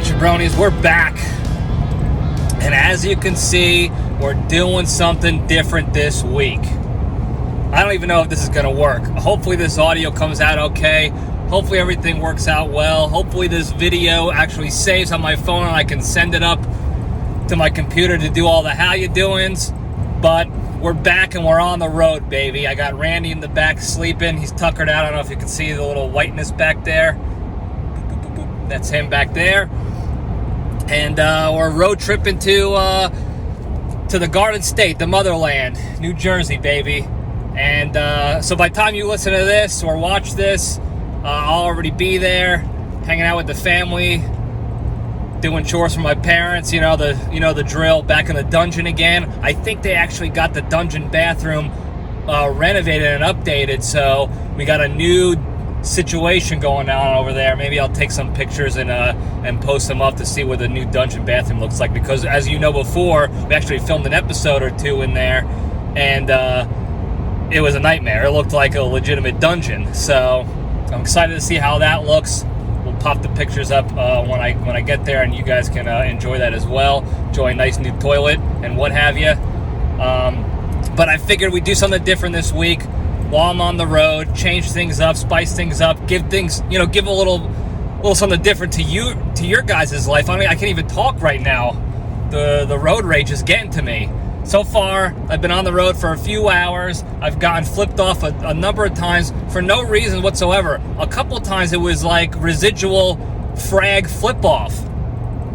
Alright, jabronis, we're back. And as you can see, we're doing something different this week. I don't even know if this is going to work. Hopefully this audio comes out okay. Hopefully everything works out well. Hopefully this video actually saves on my phone and I can send it up to my computer to do all the how you doings. But we're back and we're on the road, baby. I got Randy in the back sleeping. He's tuckered out. I don't know if you can see the little whiteness back there. That's him back there. And we're road tripping to the Garden State, the motherland, New Jersey, baby. And so by the time you listen to this or watch this, I'll already be there, hanging out with the family, doing chores for my parents. You know the drill. Back in the dungeon again. I think they actually got the dungeon bathroom renovated and updated, so we got a new situation going on over there. Maybe I'll take some pictures and post them up to see what the new dungeon bathroom looks like, because as you know before, we actually filmed an episode or two in there, and it was a nightmare. It looked like a legitimate dungeon, so I'm excited to see how that looks. We'll pop the pictures up when I get there, and you guys can enjoy that as well. Enjoy a nice new toilet and what have you. But I figured we'd do something different this week while I'm on the road, change things up, spice things up, give things, give a little something different to your guys' life. I mean, I can't even talk right now. The road rage is getting to me. So far, I've been on the road for a few hours. I've gotten flipped off a number of times for no reason whatsoever. A couple of times it was like residual frag flip-off,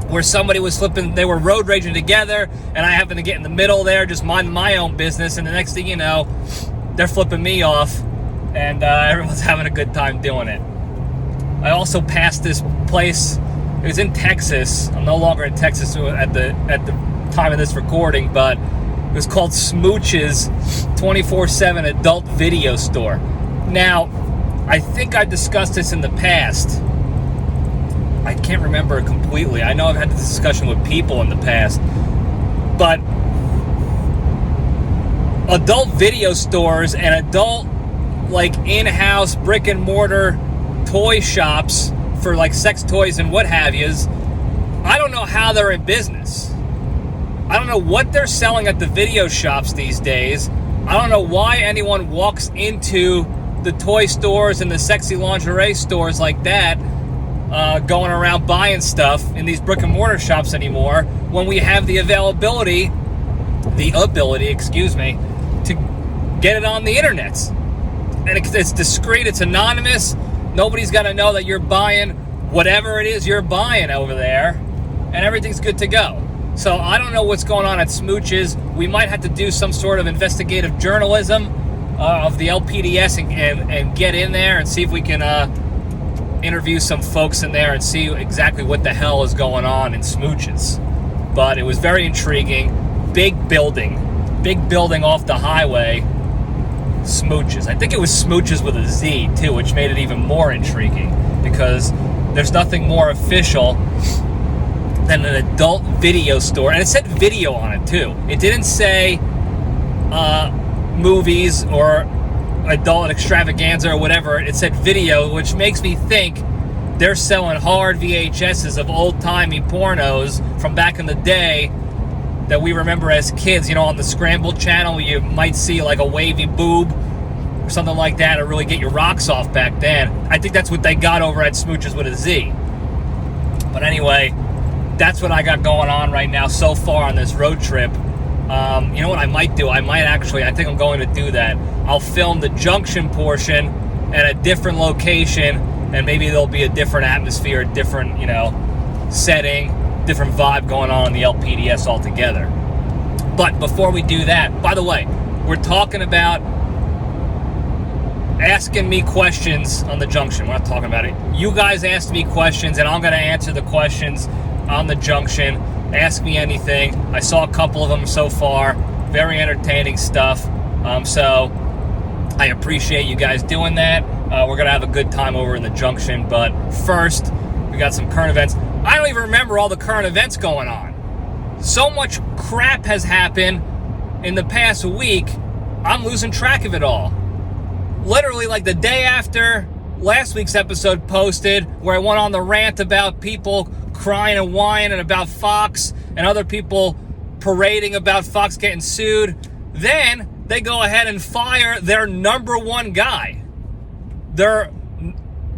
where somebody was flipping, they were road raging together, and I happened to get in the middle there, just minding my own business, and the next thing you know, they're flipping me off, and everyone's having a good time doing it. I also passed this place. It was in Texas. I'm no longer in Texas at the time of this recording, but it was called Smooch's 24/7 adult video store. Now, I think I discussed this in the past. I can't remember it completely. I know I've had this discussion with people in the past, but adult video stores and adult in-house brick and mortar toy shops for sex toys and what have yous, I don't know how they're in business. I don't know what they're selling at the video shops these days. I don't know why anyone walks into the toy stores and the sexy lingerie stores like that, going around buying stuff in these brick and mortar shops anymore, when we have the ability, to get it on the internet. And it's discreet, it's anonymous. Nobody's got to know that you're buying whatever it is you're buying over there, and everything's good to go. So I don't know what's going on at Smooch's. We might have to do some sort of investigative journalism of the LPDS and get in there and see if we can interview some folks in there and see exactly what the hell is going on in Smooch's. But it was very intriguing. Big building off the highway. Smooch's. I think it was Smooch's with a Z too, which made it even more intriguing, because there's nothing more official than an adult video store, and it said video on it too. It didn't say movies or adult extravaganza or whatever. It said video, which makes me think they're selling hard VHSs of old-timey pornos from back in the day that we remember as kids. On the Scramble channel, you might see a wavy boob or something like that to really get your rocks off back then. I think that's what they got over at Smooch's with a Z. But anyway, that's what I got going on right now so far on this road trip. You know what I might do? I think I'm going to do that. I'll film the junction portion at a different location, and maybe there'll be a different atmosphere, a different, setting, different vibe going on in the LPDS altogether. But before we do that, by the way, we're talking about asking me questions on the junction. We're not talking about it. You guys asked me questions, and I'm going to answer the questions on the junction. Ask me anything. I saw a couple of them so far. Very entertaining stuff. So I appreciate you guys doing that. We're going to have a good time over in the junction. But first, we got some current events. I don't even remember all the current events going on. So much crap has happened in the past week, I'm losing track of it all. Literally, the day after last week's episode posted, where I went on the rant about people crying and whining about Fox and other people parading about Fox getting sued. Then they go ahead and fire their number one guy. Their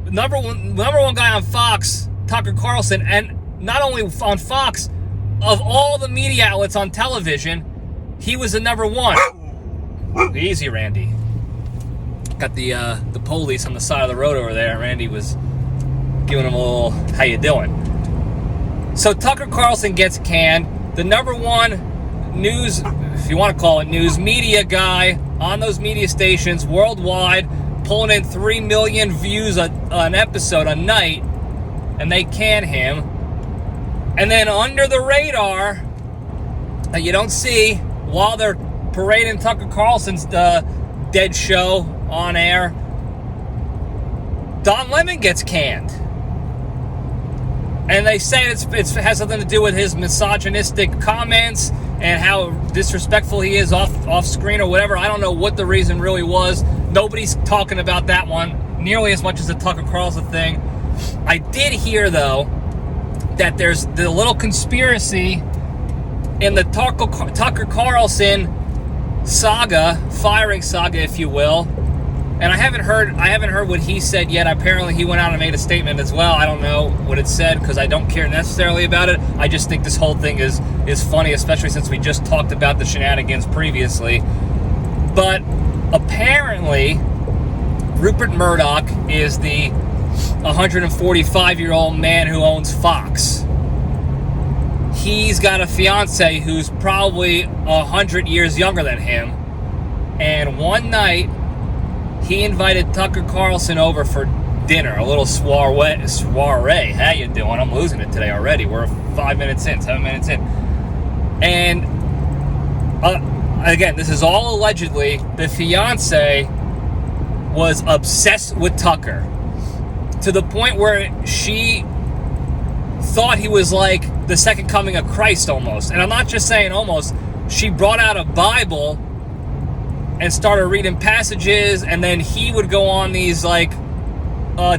number one guy on Fox, Tucker Carlson, and not only on Fox, of all the media outlets on television, he was the number one. Easy, Randy. Got the police on the side of the road over there. Randy was giving him a little, how you doing? So Tucker Carlson gets canned. The number one news, if you want to call it news, media guy on those media stations worldwide, pulling in 3 million views an episode a night, and they can him. And then under the radar, that you don't see while they're parading Tucker Carlson's dead show on air, Don Lemon gets canned. And they say it has something to do with his misogynistic comments and how disrespectful he is off screen or whatever. I don't know what the reason really was. Nobody's talking about that one nearly as much as the Tucker Carlson thing. I did hear, though, that there's the little conspiracy in the Tucker Carlson saga, firing saga, if you will. And I haven't heard what he said yet. Apparently he went out and made a statement as well. I don't know what it said because I don't care necessarily about it. I just think this whole thing is funny, especially since we just talked about the shenanigans previously. But apparently Rupert Murdoch is the 145-year-old man who owns Fox. He's got a fiance who's probably 100 years younger than him. And one night, he invited Tucker Carlson over for dinner, a little soiree. How you doing? I'm losing it today already. We're 7 minutes in. And again, this is all allegedly. The fiance was obsessed with Tucker to the point where she thought he was like the second coming of Christ almost. And I'm not just saying almost. She brought out a Bible and started reading passages, and then he would go on these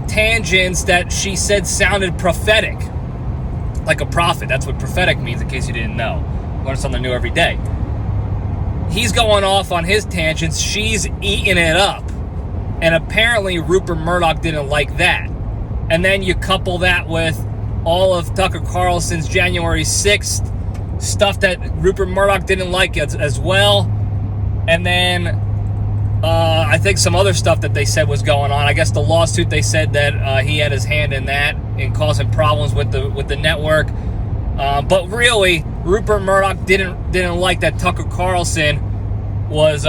tangents that she said sounded prophetic, like a prophet. That's what prophetic means, in case you didn't know. Learn something new every day. He's going off on his tangents. She's eating it up. And apparently Rupert Murdoch didn't like that. And then you couple that with all of Tucker Carlson's January 6th stuff that Rupert Murdoch didn't like as well. And then I think some other stuff that they said was going on. I guess the lawsuit, they said that he had his hand in that and causing problems with the network. But really, Rupert Murdoch didn't like that Tucker Carlson was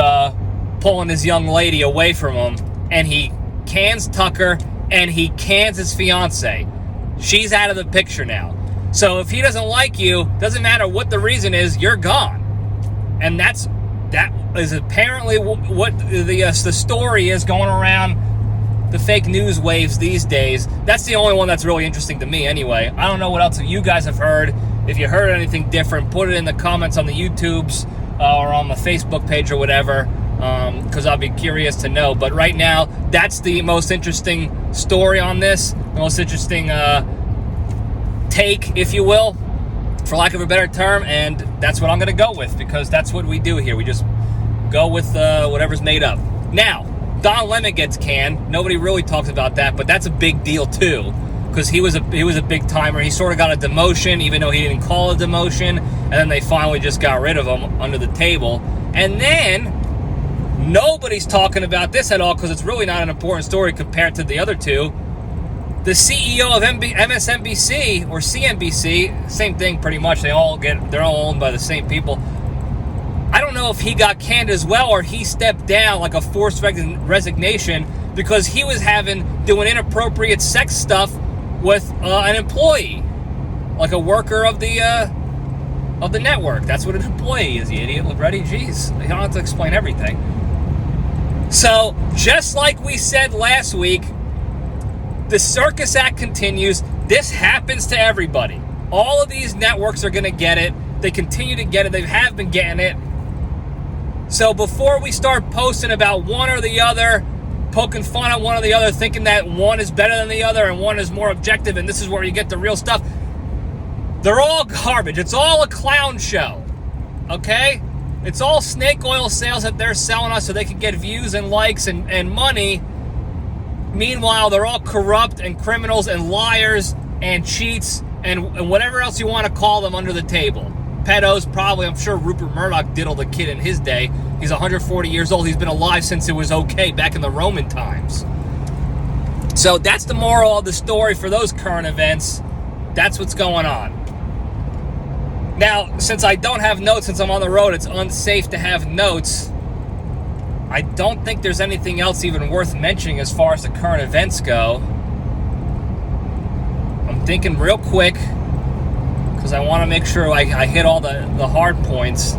pulling his young lady away from him. And he cans Tucker, and he cans his fiance. She's out of the picture now. So if he doesn't like you, doesn't matter what the reason is, you're gone. And that is apparently what the story is going around the fake news waves these days. That's the only one that's really interesting to me anyway. I don't know what else you guys have heard. If you heard anything different, put it in the comments on the YouTubes or on the Facebook page or whatever, because I'll be curious to know. But right now, that's the most interesting story on this, the most interesting take, if you will, for lack of a better term, and that's what I'm going to go with, because that's what we do here. We just go with whatever's made up. Now, Don Lemon gets canned. Nobody really talks about that, but that's a big deal too, because he was a big timer. He sort of got a demotion, even though he didn't call it a demotion, and then they finally just got rid of him under the table. And then nobody's talking about this at all, because it's really not an important story compared to the other two. The CEO of MSNBC or CNBC, same thing pretty much. They're all owned by the same people. I don't know if he got canned as well, or he stepped down like a forced resignation because he was doing inappropriate sex stuff with an employee, like a worker of the network. That's what an employee is, you idiot, Libretti. Jeez, you don't have to explain everything. So, just like we said last week, the circus act continues. This happens to everybody. All of these networks are going to get it. They continue to get it. They have been getting it. So before we start posting about one or the other, poking fun at one or the other, thinking that one is better than the other and one is more objective and this is where you get the real stuff, They're all garbage. It's all a clown show, okay? It's all snake oil sales that they're selling us so they can get views and likes and money. Meanwhile, they're all corrupt and criminals and liars and cheats and whatever else you want to call them under the table. Pedos, probably. I'm sure Rupert Murdoch diddled a kid in his day. He's 140 years old. He's been alive since it was okay back in the Roman times. So that's the moral of the story for those current events. That's what's going on. Now, since I don't have notes, since I'm on the road, it's unsafe to have notes. I don't think there's anything else even worth mentioning as far as the current events go. I'm thinking real quick because I want to make sure I hit all the hard points.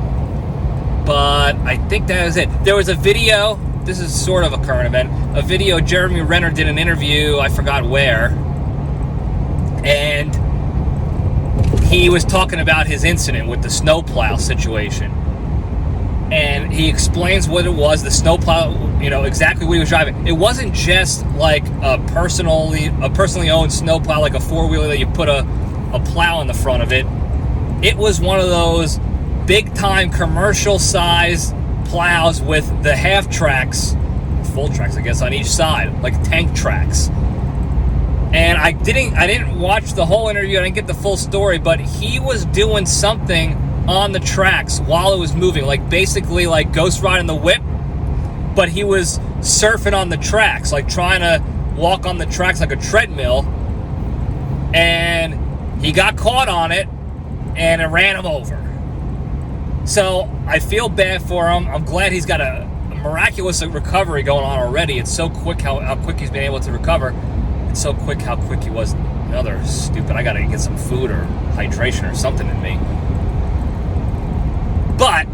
But I think that is it. There was a video. This is sort of a current event. A video, Jeremy Renner did an interview, I forgot where. And he was talking about his incident with the snowplow situation. And he explains what it was, the snowplow, exactly what he was driving. It wasn't just like a personally owned snowplow, like a four-wheeler that you put a plow in the front of it. It was one of those big-time commercial-sized plows with the half tracks, full tracks, I guess, on each side, like tank tracks. And I didn't watch the whole interview. I didn't get the full story, but he was doing something on the tracks while it was moving, like basically like ghost riding the whip, but he was surfing on the tracks, like trying to walk on the tracks like a treadmill, and he got caught on it, and it ran him over. So I feel bad for him. I'm glad he's got a miraculous recovery going on already. It's so quick how quick he's been able to recover. It's so quick how quick he was. Another stupid, I gotta get some food or hydration or something in me. But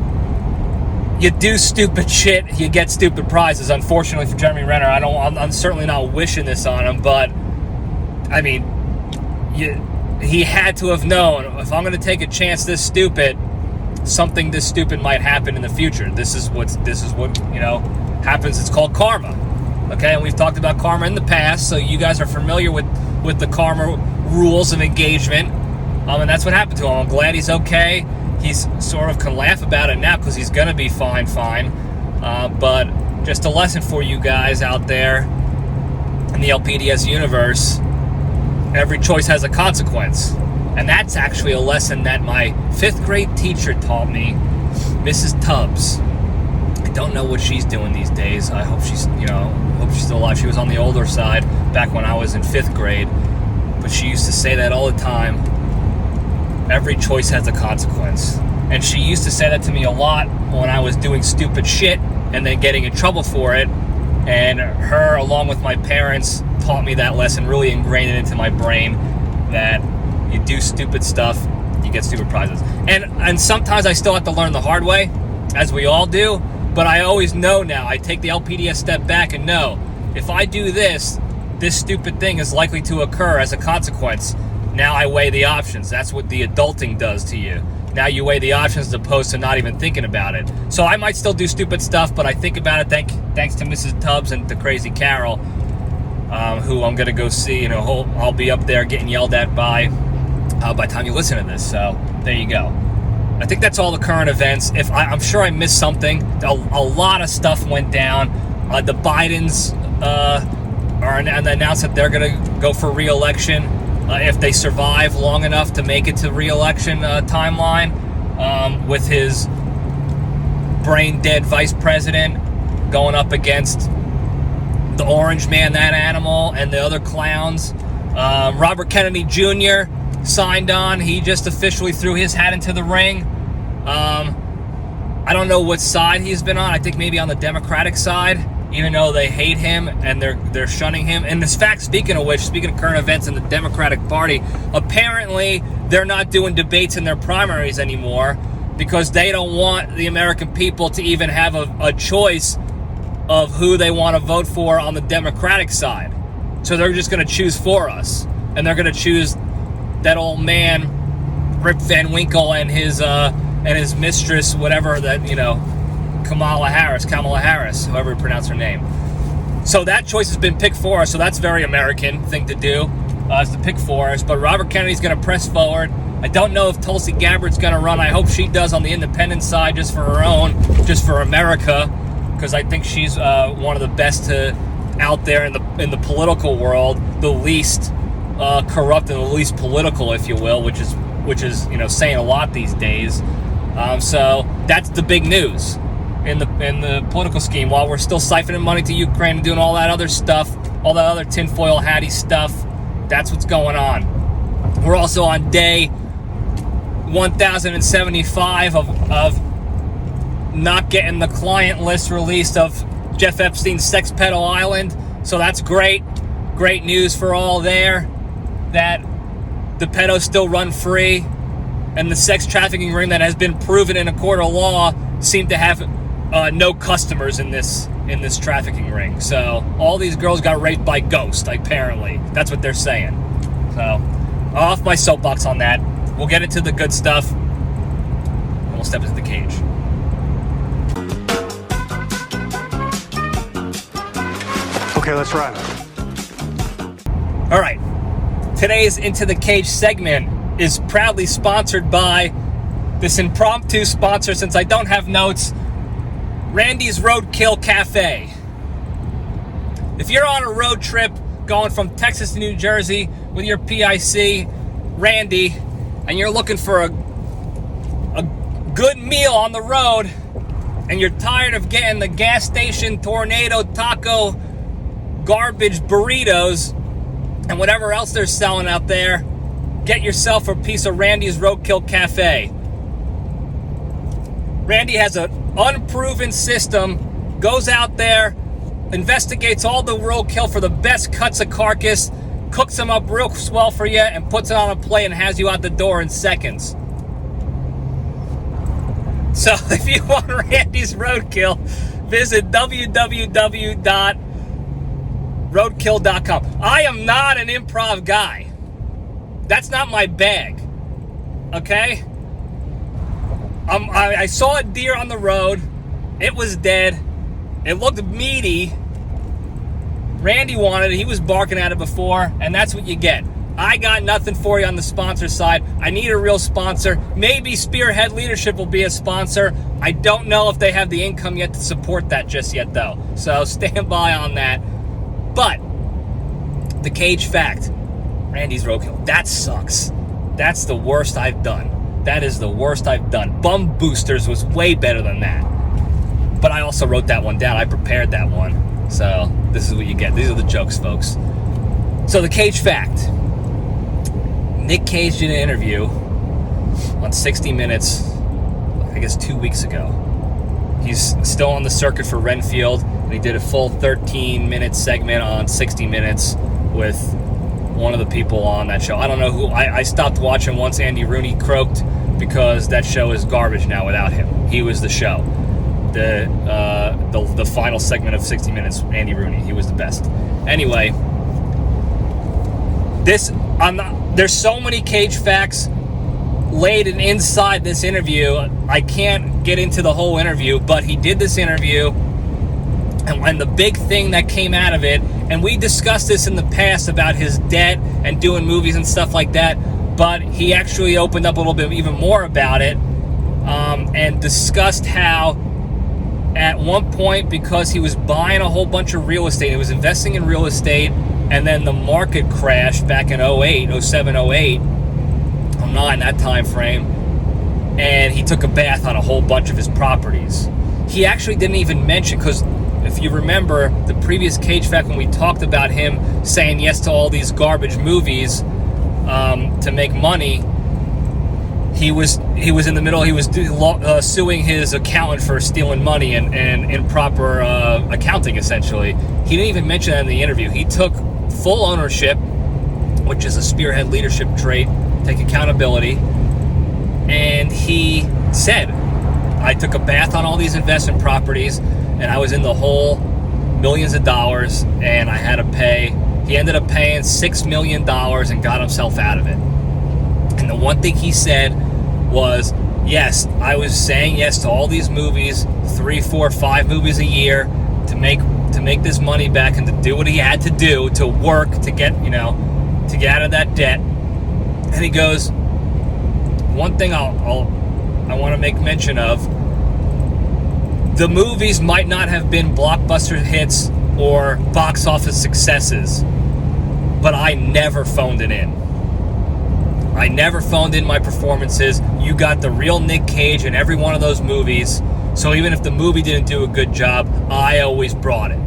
you do stupid shit, you get stupid prizes. Unfortunately for Jeremy Renner, I'm certainly not wishing this on him, but I mean, he had to have known, if I'm going to take a chance this stupid, something this stupid might happen in the future. This is what happens. It's called karma. Okay, and we've talked about karma in the past, so you guys are familiar with the karma rules of engagement. And that's what happened to him. I'm glad he's okay. He's sort of can laugh about it now because he's going to be fine. But just a lesson for you guys out there in the LPDS universe, every choice has a consequence. And that's actually a lesson that my 5th grade teacher taught me, Mrs. Tubbs. I don't know what she's doing these days. I hope she's still alive. She was on the older side back when I was in 5th grade. But she used to say that all the time. Every choice has a consequence. And she used to say that to me a lot when I was doing stupid shit and then getting in trouble for it. And her, along with my parents, taught me that lesson, really ingrained it into my brain that you do stupid stuff, you get stupid prizes. And sometimes I still have to learn the hard way, as we all do, but I always know now. I take the LPDS step back and know, if I do this stupid thing is likely to occur as a consequence. Now I weigh the options. That's what the adulting does to you. Now you weigh the options as opposed to not even thinking about it. So I might still do stupid stuff, but I think about it thanks to Mrs. Tubbs and the crazy Carol, who I'm going to go see. I'll be up there getting yelled at by the time you listen to this. So there you go. I think that's all the current events. I'm sure I missed something. A lot of stuff went down. The Bidens announced that they're going to go for re-election if they survive long enough to make it to re-election timeline, with his brain-dead vice president going up against the Orange Man, that animal, and the other clowns. Robert Kennedy Jr. signed on. He just officially threw his hat into the ring. I don't know what side he's been on. I think maybe on the Democratic side, even though they hate him and they're shunning him. And this fact, speaking of current events in the Democratic Party, apparently they're not doing debates in their primaries anymore because they don't want the American people to even have a choice of who they want to vote for on the Democratic side. So they're just going to choose for us. And they're going to choose that old man, Rip Van Winkle, and his mistress, whatever that, Kamala Harris, however you pronounce her name. So that choice has been picked for us, so that's a very American thing to do, is to pick for us. But Robert Kennedy's going to press forward. I don't know if Tulsi Gabbard's going to run. I hope she does on the independent side, just for her own, just for America, because I think she's one of the best out there in the political world, the least corrupt and the least political, if you will, which is saying a lot these days. So that's the big news in the political scheme. While we're still siphoning money to Ukraine and doing all that other stuff, all that other tinfoil hatty stuff, that's what's going on. We're also on day 1075 of not getting the client list released of Jeff Epstein's Sex Pedo Island. So that's great news for all there, that the pedos still run free, and the sex trafficking ring that has been proven in a court of law seemed to have no customers in this trafficking ring. So all these girls got raped by ghosts, apparently. That's what they're saying. So off my soapbox on that. We'll get into the good stuff, and we'll step into the cage. Okay, let's run. All right. Today's Into the Cage segment is proudly sponsored by this impromptu sponsor, since I don't have notes, Randy's Roadkill Cafe. If you're on a road trip going from Texas to New Jersey with your PIC, Randy, and you're looking for a good meal on the road, and you're tired of getting the gas station tornado taco garbage burritos and whatever else they're selling out there, get yourself a piece of Randy's Roadkill Cafe. Randy has an unproven system, goes out there, investigates all the roadkill for the best cuts of carcass, cooks them up real swell for you, and puts it on a plate and has you out the door in seconds. So if you want Randy's Roadkill, visit www.roadkill.com. I am not an improv guy. That's not my bag. Okay? I saw a deer on the road. It was dead. It looked meaty. Randy wanted it. He was barking at it before, and that's what you get. I got nothing for you on the sponsor side. I need a real sponsor. Maybe Spearhead Leadership will be a sponsor. I don't know if they have the income yet to support that just yet, though. So stand by on that. But the cage fact, Randy's Roadkill, that sucks. That's the worst I've done. That is the worst I've done. Bum Boosters was way better than that. But I also wrote that one down. I prepared that one. So this is what you get. These are the jokes, folks. So the cage fact. Nic Cage did an interview on 60 Minutes, I guess 2 weeks ago. He's still on the circuit for Renfield, and he did a full 13-minute segment on 60 Minutes with one of the people on that show. I don't know who. I stopped watching once Andy Rooney croaked, because that show is garbage now without him. He was the show. The final segment of 60 Minutes, Andy Rooney, he was the best. Anyway, there's so many cage facts laid inside this interview. I can't get into the whole interview, but he did this interview, and the big thing that came out of it, and we discussed this in the past about his debt and doing movies and stuff like that, but he actually opened up a little bit even more about it, and discussed how at one point, because he was buying a whole bunch of real estate, he was investing in real estate, and then the market crashed back in 07, 08, 09, that time frame, and he took a bath on a whole bunch of his properties. He actually didn't even mention, because if you remember the previous cage fact when we talked about him saying yes to all these garbage movies to make money, he was in the middle. He was suing his accountant for stealing money and improper accounting, essentially. He didn't even mention that in the interview. He took full ownership, which is a Spearhead Leadership trait, take accountability, and he said, I took a bath on all these investment properties, and I was in the hole millions of dollars, and I had to pay. He ended up paying $6 million and got himself out of it. And the one thing he said was, yes, I was saying yes to all these movies, 3, 4, 5 movies a year, to make this money back and to do what he had to do to work to get out of that debt. And he goes, one thing I want to make mention of, the movies might not have been blockbuster hits or box office successes, but I never phoned it in. I never phoned in my performances. You got the real Nic Cage in every one of those movies. So even if the movie didn't do a good job, I always brought it.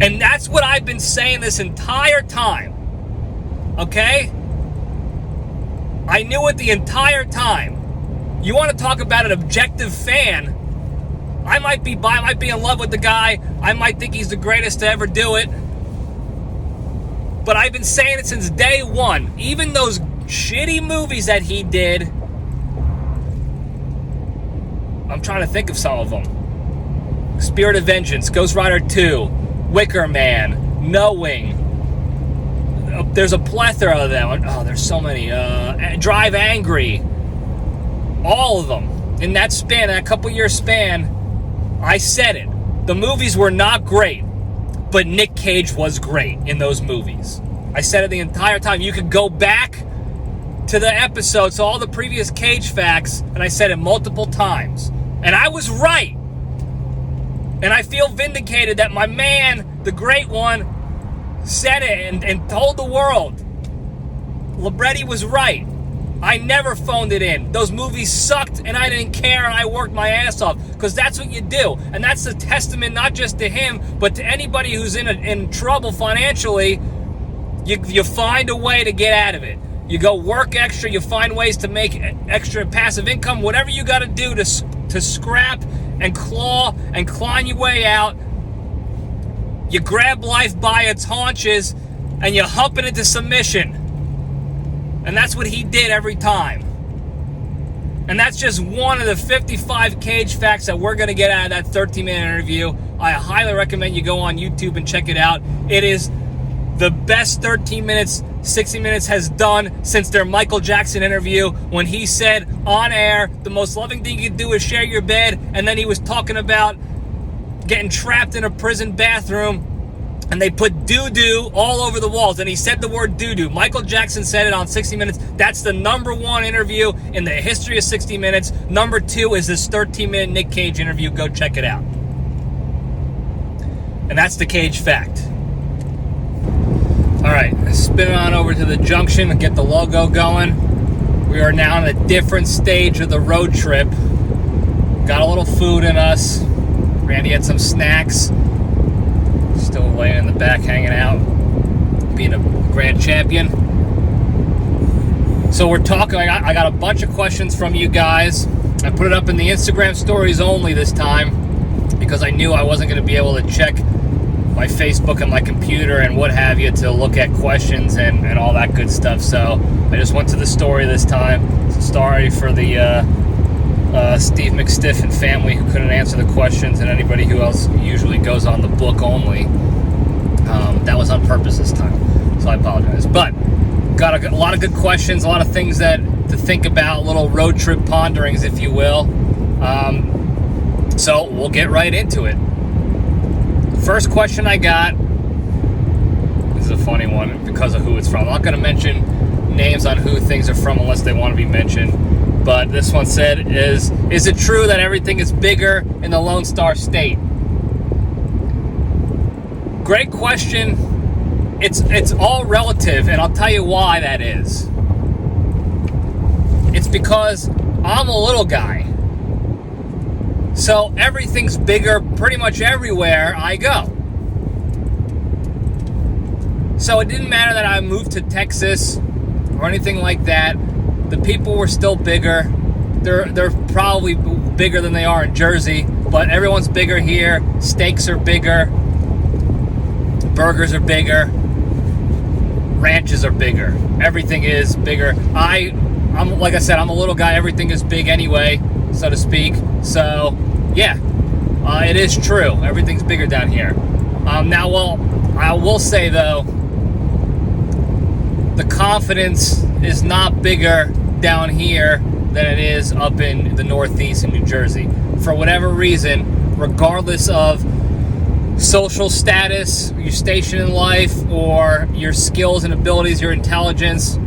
And that's what I've been saying this entire time. Okay? I knew it the entire time. You want to talk about an objective fan? I might be in love with the guy. I might think he's the greatest to ever do it. But I've been saying it since day one. Even those shitty movies that he did, I'm trying to think of some of them. Spirit of Vengeance, Ghost Rider 2, Wicker Man, Knowing. There's a plethora of them. Oh, there's so many. Drive Angry. All of them. In that span, that couple-year span, I said it. The movies were not great, but Nic Cage was great in those movies. I said it the entire time. You could go back to the episodes, so all the previous Cage facts, and I said it multiple times. And I was right. And I feel vindicated that my man, the great one, said it and told the world. Libretti was right. I never phoned it in. Those movies sucked, and I didn't care, and I worked my ass off, because that's what you do. And that's a testament not just to him, but to anybody who's in trouble financially. You find a way to get out of it. You go work extra. You find ways to make extra passive income. Whatever you got to do to scrap and claw and climb your way out. You grab life by its haunches and you hump it into submission. And that's what he did every time. And that's just one of the 55 Cage facts that we're going to get out of that 13-minute interview. I highly recommend you go on YouTube and check it out. It is the best 13 minutes 60 Minutes has done since their Michael Jackson interview, when he said on air the most loving thing you can do is share your bed, and then he was talking about getting trapped in a prison bathroom and they put doo-doo all over the walls, and he said the word doo-doo. Michael Jackson said it on 60 Minutes. That's the number one interview in the history of 60 Minutes. Number two is this 13-minute Nic Cage interview. Go check it out. And that's the Cage fact. All right, spin on over to the junction and get the logo going. We are now in a different stage of the road trip. Got a little food in us. Randy had some snacks. Still laying in the back, hanging out, being a grand champion. So we're talking. I got a bunch of questions from you guys. I put it up in the Instagram stories only this time because I knew I wasn't going to be able to check my Facebook and my computer and what have you to look at questions and all that good stuff. So I just went to the story this time. Sorry for the Steve McStiff and family who couldn't answer the questions, and anybody who else usually goes on the book only. That was on purpose this time, so I apologize. But got a lot of good questions, a lot of things that to think about, little road trip ponderings, if you will. So we'll get right into it. First question I got, this is a funny one because of who it's from. I'm not going to mention names on who things are from unless they want to be mentioned. But this one said, is it true that everything is bigger in the Lone Star State? Great question. It's all relative, and I'll tell you why that is. It's because I'm a little guy. So everything's bigger pretty much everywhere I go. So it didn't matter that I moved to Texas or anything like that. The people were still bigger. They're probably bigger than they are in Jersey, but everyone's bigger here. Steaks are bigger. Burgers are bigger. Ranches are bigger. Everything is bigger. I'm like I said, I'm a little guy. Everything is big anyway, so to speak. So, yeah, it is true. Everything's bigger down here. Now, I will say, though, the confidence is not bigger down here than it is up in the Northeast in New Jersey. For whatever reason, regardless of social status, your station in life, or your skills and abilities, your intelligence,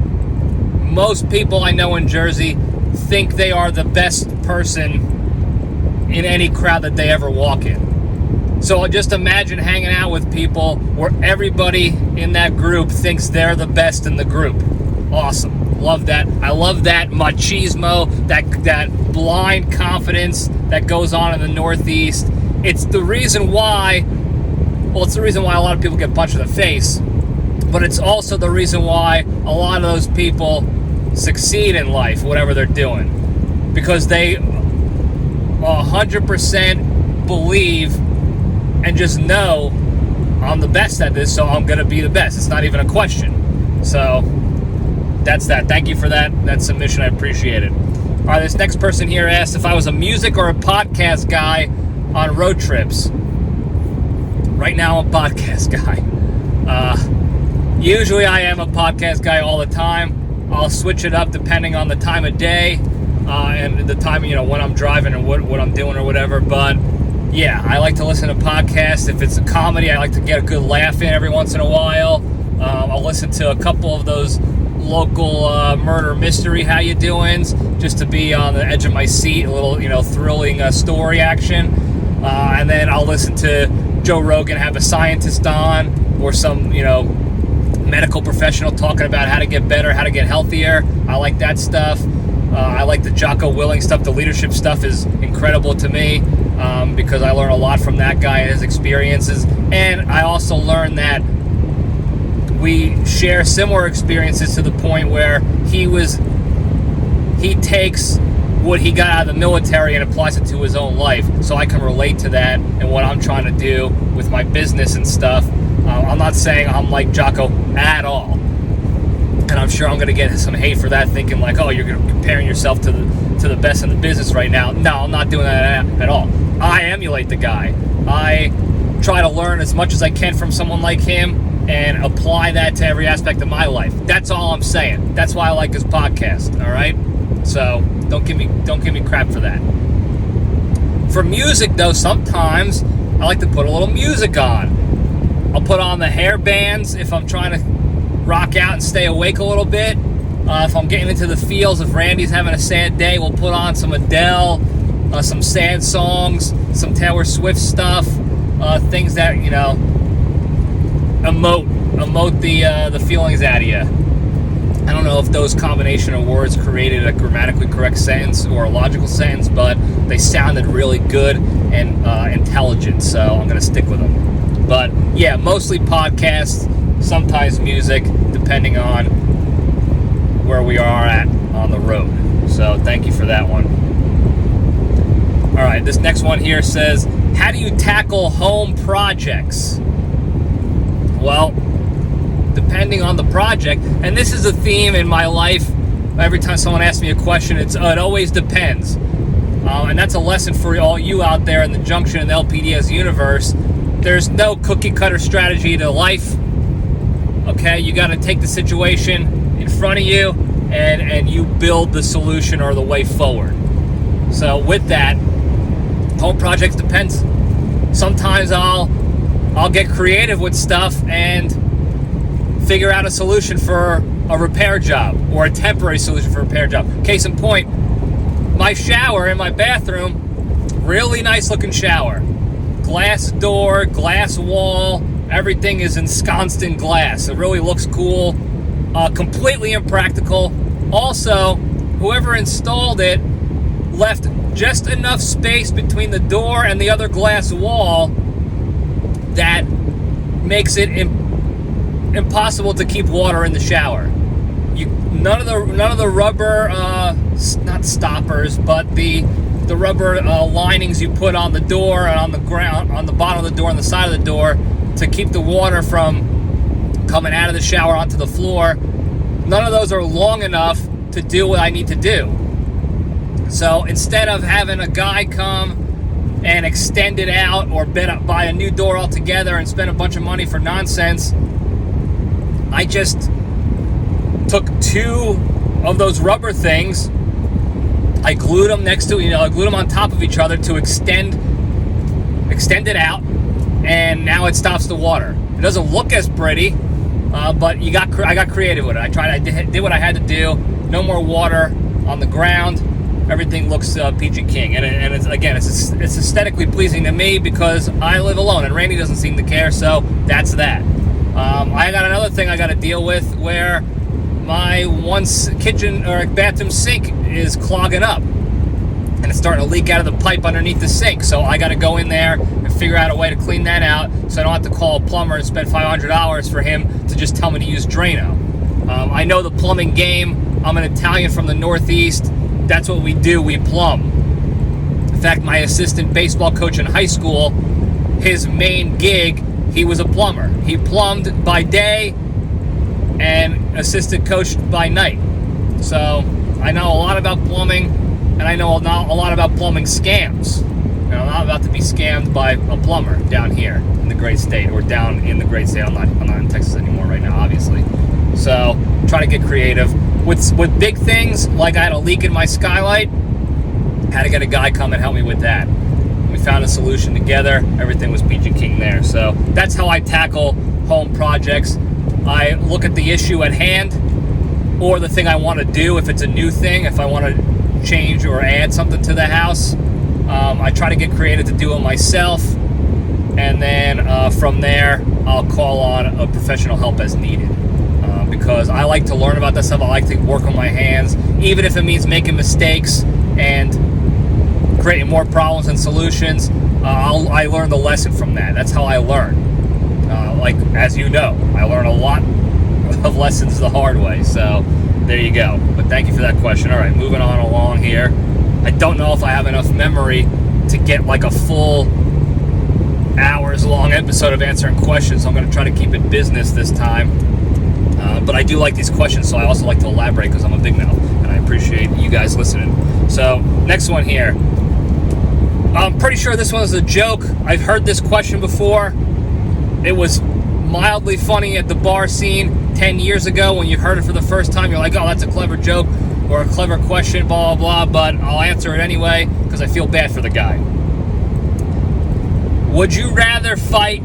most people I know in Jersey think they are the best person in any crowd that they ever walk in. So just imagine hanging out with people where everybody in that group thinks they're the best in the group. Awesome. Love that. I love that machismo, that blind confidence that goes on in the Northeast. It's the reason why, a lot of people get punched in the face, but it's also the reason why a lot of those people succeed in life, whatever they're doing, because they 100% believe and just know I'm the best at this, so I'm going to be the best. It's not even a question. So that's that. Thank you for that submission. I appreciate it. All right, this next person here asked if I was a music or a podcast guy on road trips. Right now, I'm a podcast guy. Usually I am a podcast guy all the time. I'll switch it up depending on the time of day and the time, when I'm driving and what I'm doing or whatever. But yeah, I like to listen to podcasts. If it's a comedy, I like to get a good laugh in every once in a while. I'll listen to a couple of those local murder mystery how you doings just to be on the edge of my seat, a little thrilling story action, and then I'll listen to Joe Rogan have a scientist on, or some medical professional talking about how to get better, how to get healthier. I like that stuff. I like the Jocko Willing stuff. The leadership stuff is incredible to me because I learn a lot from that guy and his experiences, and I also learn that we share similar experiences to the point where he takes what he got out of the military and applies it to his own life. So I can relate to that and what I'm trying to do with my business and stuff. I'm not saying I'm like Jocko at all. And I'm sure I'm going to get some hate for that, thinking like, oh, you're comparing yourself to the best in the business right now. No, I'm not doing that at all. I emulate the guy. I try to learn as much as I can from someone like him and apply that to every aspect of my life. That's all I'm saying. That's why I like his podcast, all right? So don't give me crap for that. For music, though, sometimes I like to put a little music on. I'll put on the hair bands if I'm trying to rock out and stay awake a little bit. If I'm getting into the feels, if Randy's having a sad day, we'll put on some Adele, some sad songs, some Taylor Swift stuff, things that, emote the feelings out of you. I don't know if those combination of words created a grammatically correct sentence or a logical sentence, but they sounded really good and intelligent, so I'm going to stick with them. But yeah, mostly podcasts, sometimes music, depending on where we are at on the road. So thank you for that one. All right, this next one here says, how do you tackle home projects? Well, depending on the project, and this is a theme in my life. Every time someone asks me a question, it always depends. And that's a lesson for all you out there in the Junction and LPDS universe. There's no cookie cutter strategy to life. Okay, you got to take the situation in front of you and you build the solution or the way forward. So with that, home projects depends. Sometimes I'll get creative with stuff and figure out a solution for a repair job or a temporary solution for a repair job. Case in point, my shower in my bathroom, really nice looking shower. Glass door, glass wall, everything is ensconced in glass. It really looks cool, completely impractical. Also, whoever installed it left just enough space between the door and the other glass wall that makes it impossible to keep water in the shower. None of the rubber, not stoppers, but the rubber linings you put on the door and on the ground, on the bottom of the door and the side of the door to keep the water from coming out of the shower onto the floor. None of those are long enough to do what I need to do. So instead of having a guy come and extend it out or buy a new door altogether and spend a bunch of money for nonsense, I just took two of those rubber things. I glued them I glued them on top of each other to extend it out, and now it stops the water. It doesn't look as pretty, but I got creative with it. I did what I had to do. no more water on the ground. Everything looks peachy king, and it's aesthetically pleasing to me because I live alone, and Randy doesn't seem to care. So that's that. I got another thing I got to deal with where my kitchen or bathroom sink is clogging up, and it's starting to leak out of the pipe underneath the sink. So I got to go in there and figure out a way to clean that out, so I don't have to call a plumber and spend $500 for him to just tell me to use Drano. I know the plumbing game. I'm an Italian from the Northeast. That's what we do. We plumb. In fact, my assistant baseball coach in high school, his main gig, he was a plumber. He plumbed by day and assistant coached by night. So I know a lot about plumbing, and I know a lot about plumbing scams. I'm not about to be scammed by a plumber down here in the great state, or down in the great state. I'm not in Texas anymore right now, obviously. So try to get creative. With big things, like I had a leak in my skylight, had to get a guy come and help me with that. We found a solution together. Everything was peachy king there. So that's how I tackle home projects. I look at the issue at hand, or the thing I want to do. If it's a new thing, if I want to change or add something to the house, I try to get creative to do it myself. And then from there, I'll call on a professional help as needed. Because I like to learn about this stuff. I like to work on my hands, even if it means making mistakes and creating more problems and solutions. I learn the lesson from that. That's how I learn. As you know, I learn a lot of lessons the hard way. So there you go. But thank you for that question. All right, moving on along here. I don't know if I have enough memory to get like a full hours-long episode of answering questions. So I'm going to try to keep it business this time. But I do like these questions, so I also like to elaborate because I'm a big mouth, and I appreciate you guys listening. So, next one here. I'm pretty sure this one is a joke. I've heard this question before. It was mildly funny at the bar scene 10 years ago when you heard it for the first time. You're like, oh, that's a clever joke or a clever question, blah, blah, blah, but I'll answer it anyway because I feel bad for the guy. Would you rather fight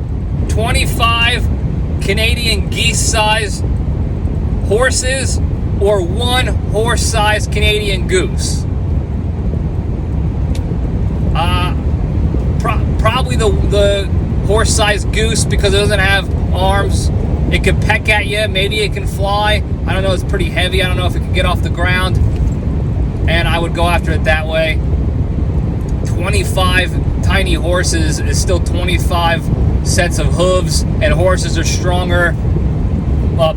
25 Canadian geese-sized horses or one horse-sized Canadian goose? Probably the horse-sized goose, because it doesn't have arms. It can peck at you. Maybe it can fly. I don't know. It's pretty heavy. I don't know if it can get off the ground. And I would go after it that way. 25 tiny horses is still 25 sets of hooves, and horses are stronger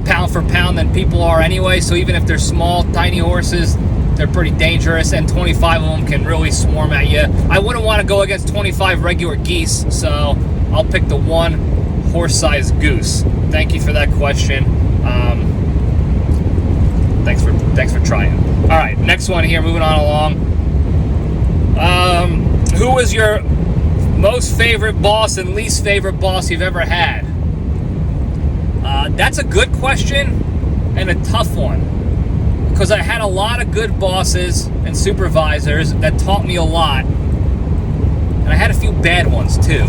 pound for pound than people are anyway. So even if they're small, tiny horses, they're pretty dangerous, and 25 of them can really swarm at you. I wouldn't want to go against 25 regular geese, so I'll pick the one horse-sized goose. Thank you for that question. Thanks for trying. All right, next one here. Moving on along. Who was your most favorite boss and least favorite boss you've ever had? That's a good question and a tough one, because I had a lot of good bosses and supervisors that taught me a lot, and I had a few bad ones too.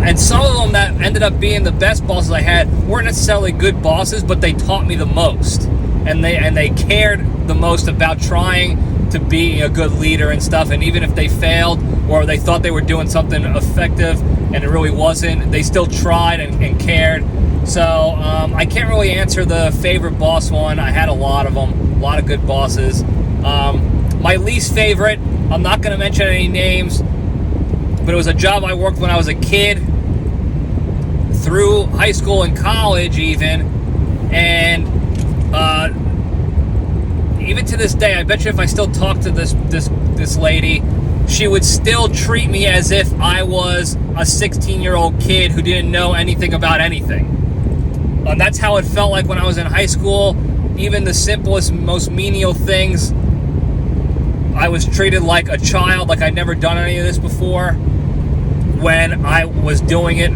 And some of them that ended up being the best bosses I had weren't necessarily good bosses, but they taught me the most, and they cared the most about trying to be a good leader and stuff. And even if they failed or they thought they were doing something effective and it really wasn't, they still tried and cared. So I can't really answer the favorite boss one. I had a lot of them, a lot of good bosses. My least favorite, I'm not going to mention any names, but it was a job I worked when I was a kid, through high school and college even, and even to this day, I bet you if I still talk to this lady, she would still treat me as if I was a 16-year-old kid who didn't know anything about anything. And that's how it felt like when I was in high school. Even the simplest, most menial things, I was treated like a child, like I'd never done any of this before, when I was doing it,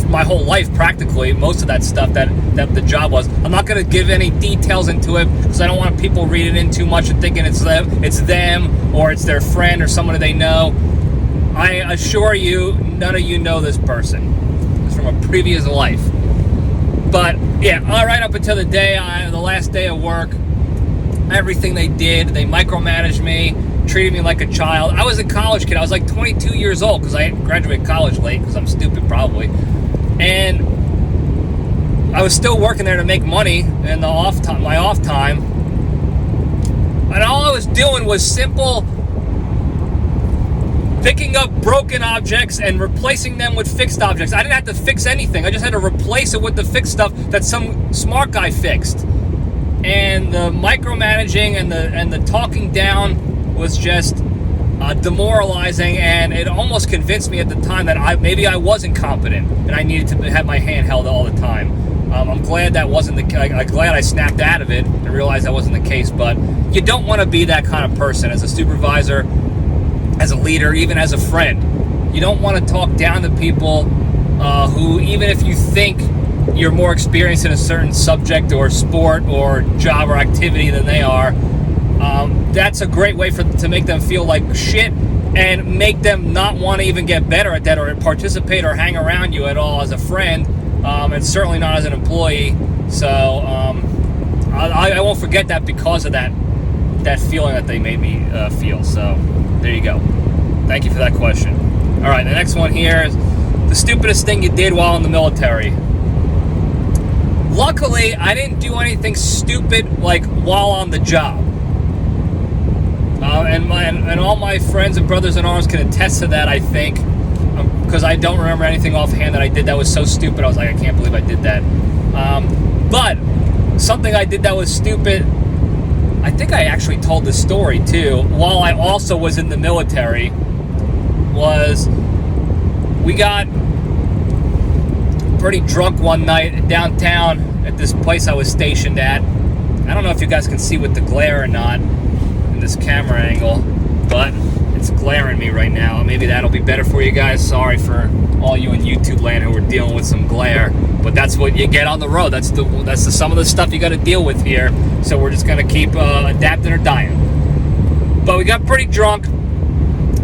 my whole life practically, most of that stuff that the job was. I'm not going to give any details into it because I don't want people reading in too much and thinking it's them or it's their friend or somebody they know. I assure you, none of you know this person. It's from a previous life. But yeah, right up until the last day of work, everything they did, they micromanaged me, treated me like a child. I was a college kid. I was like 22 years old because I graduated college late because I'm stupid probably. And I was still working there to make money in my off time. And all I was doing was simple picking up broken objects and replacing them with fixed objects. I didn't have to fix anything. I just had to replace it with the fixed stuff that some smart guy fixed. And the micromanaging and the talking down was just demoralizing, and it almost convinced me at the time that maybe I was incompetent and I needed to have my hand held all the time. I'm glad that wasn't the case. I'm glad I snapped out of it and realized that wasn't the case. But you don't want to be that kind of person as a supervisor, as a leader, even as a friend. You don't want to talk down to people who, even if you think you're more experienced in a certain subject or sport or job or activity than they are, that's a great way to make them feel like shit and make them not want to even get better at that or participate or hang around you at all as a friend, and certainly not as an employee. So I won't forget that because of that feeling that they made me feel. So there you go. Thank you for that question. All right, the next one here is the stupidest thing you did while in the military. Luckily, I didn't do anything stupid like while on the job. And all my friends and brothers in arms can attest to that, I think, because I don't remember anything offhand that I did that was so stupid. I was like, I can't believe I did that. But something I did that was stupid, I think I actually told this story too, while I also was in the military, was we got pretty drunk one night downtown at this place I was stationed at. I don't know if you guys can see with the glare or not in this camera angle, but it's glaring me right now. Maybe that'll be better for you guys. Sorry for all you in YouTube land who are dealing with some glare, but that's what you get on the road. That's some of the stuff you got to deal with here. So we're just gonna keep adapting or dying. But we got pretty drunk.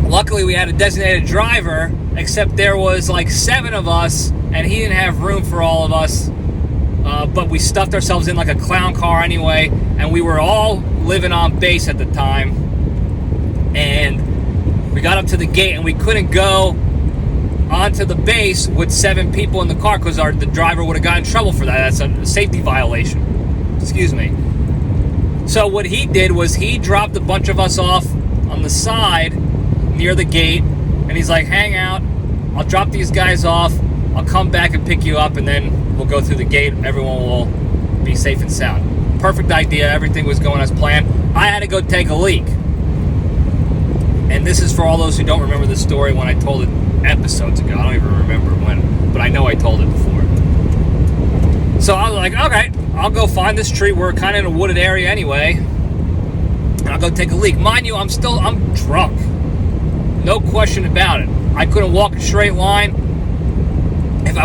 Luckily, we had a designated driver, except there was like 7 of us, and he didn't have room for all of us. But we stuffed ourselves in like a clown car anyway, and we were all living on base at the time. And we got up to the gate, and we couldn't go onto the base with 7 people in the car because the driver would have gotten in trouble for that. That's a safety violation. Excuse me. So what he did was he dropped a bunch of us off on the side near the gate, and he's like, hang out, I'll drop these guys off, I'll come back and pick you up, and then we'll go through the gate, everyone will be safe and sound. Perfect idea, everything was going as planned. I had to go take a leak. And this is for all those who don't remember the story when I told it episodes ago. I don't even remember when, but I know I told it before. So I was like, okay, I'll go find this tree. We're kind of in a wooded area anyway, and I'll go take a leak. Mind you, I'm drunk. No question about it. I couldn't walk a straight line if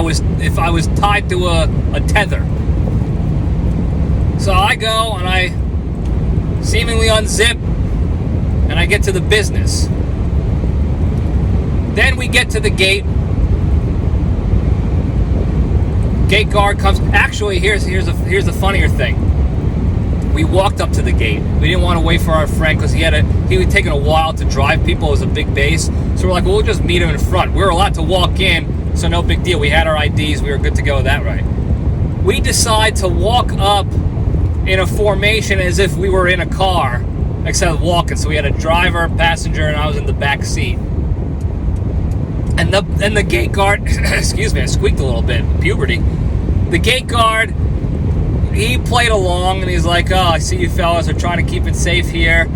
I was tied to a tether. So I go and I seemingly unzip and I get to the business. Then we get to the gate. Gate guard comes. Actually, here's the funnier thing. We walked up to the gate. We didn't want to wait for our friend because he was taking a while to drive people. It was a big base. So we're like, well, we'll just meet him in front. We were allowed to walk in, so no big deal. We had our IDs. We were good to go that way. We decide to walk up in a formation as if we were in a car, except walking. So we had a driver, passenger, and I was in the back seat. And the gate guard, excuse me, I squeaked a little bit, puberty. The gate guard, he played along, and he's like, oh, I see you fellas are trying to keep it safe here.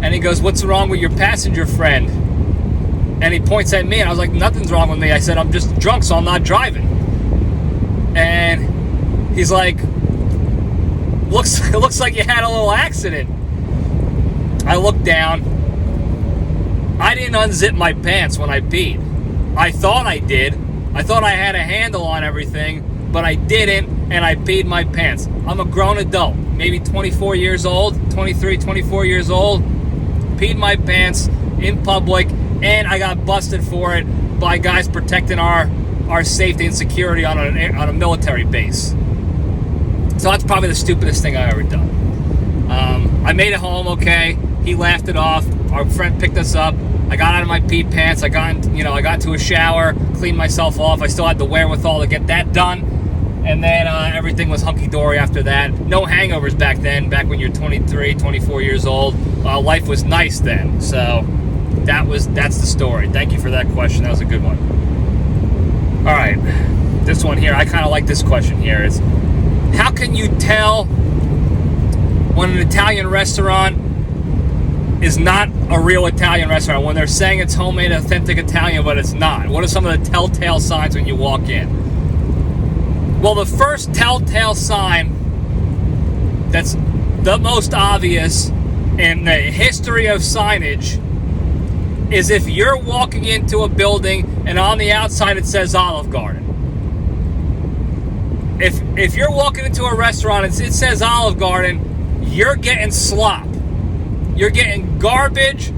And he goes, what's wrong with your passenger friend? And he points at me, and I was like, nothing's wrong with me. I said, I'm just drunk, so I'm not driving. And he's like, looks like you had a little accident. I looked down. I didn't unzip my pants when I peed. I thought I did. I thought I had a handle on everything, but I didn't, and I peed my pants. I'm a grown adult, maybe 24 years old, 23, 24 years old. Peed my pants in public, and I got busted for it by guys protecting our safety and security on a military base. So that's probably the stupidest thing I ever done. I made it home okay. He laughed it off. Our friend picked us up. I got out of my pee pants. I got into a shower, cleaned myself off. I still had the wherewithal to get that done. And then everything was hunky-dory after that. No hangovers back then, back when you're 23, 24 years old. Life was nice then. So that's the story. Thank you for that question. That was a good one. All right. This one here, I kind of like this question here. It's, how can you tell when an Italian restaurant is not a real Italian restaurant, when they're saying it's homemade, authentic Italian, but it's not? What are some of the telltale signs when you walk in? Well, the first telltale sign that's the most obvious in the history of signage is if you're walking into a building and on the outside it says Olive Garden. If you're walking into a restaurant and it says Olive Garden, you're getting slop. You're getting garbage,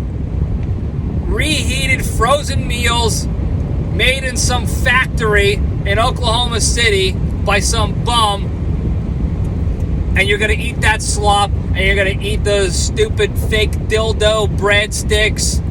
reheated frozen meals made in some factory in Oklahoma City by some bum, and you're going to eat that slop, and you're going to eat those stupid fake dildo breadsticks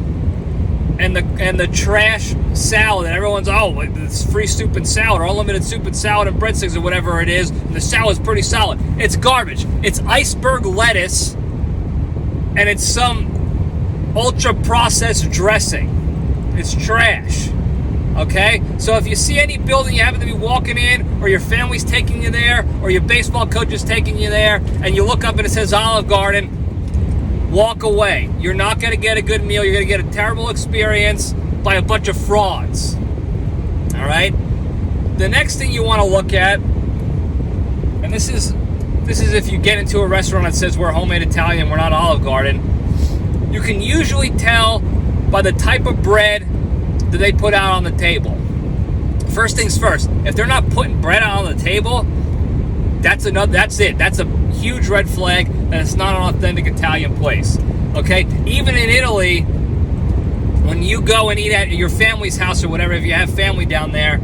and the trash salad that everyone's, oh, it's free soup and salad, or unlimited soup and salad and breadsticks, or whatever it is, and the salad's pretty solid. It's garbage. It's iceberg lettuce, and it's some ultra-processed dressing. It's trash. Okay? So if you see any building you happen to be walking in, or your family's taking you there, or your baseball coach is taking you there, and you look up and it says Olive Garden, walk away. You're not going to get a good meal. You're going to get a terrible experience by a bunch of frauds. All right? The next thing you want to look at, and this is if you get into a restaurant that says we're homemade Italian, we're not Olive Garden, you can usually tell by the type of bread that they put out on the table. First things first, if they're not putting bread out on the table, that's it. That's a huge red flag that it's not an authentic Italian place. Okay? Even in Italy, when you go and eat at your family's house or whatever, if you have family down there,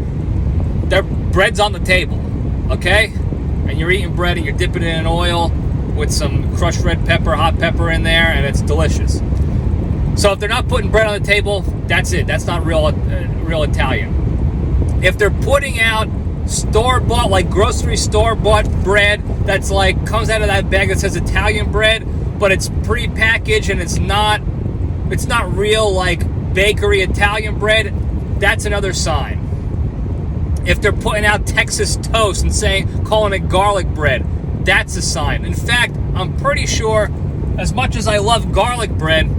their bread's on the table. Okay? And you're eating bread and you're dipping it in oil with some crushed red pepper, hot pepper in there, and it's delicious. So if they're not putting bread on the table, that's it. That's not real Italian. If they're putting out store-bought, like grocery store-bought bread that's like comes out of that bag that says Italian bread, but it's pre-packaged and it's not real like bakery Italian bread, that's another sign. If they're putting out Texas toast and calling it garlic bread, that's a sign. In fact, I'm pretty sure, as much as I love garlic bread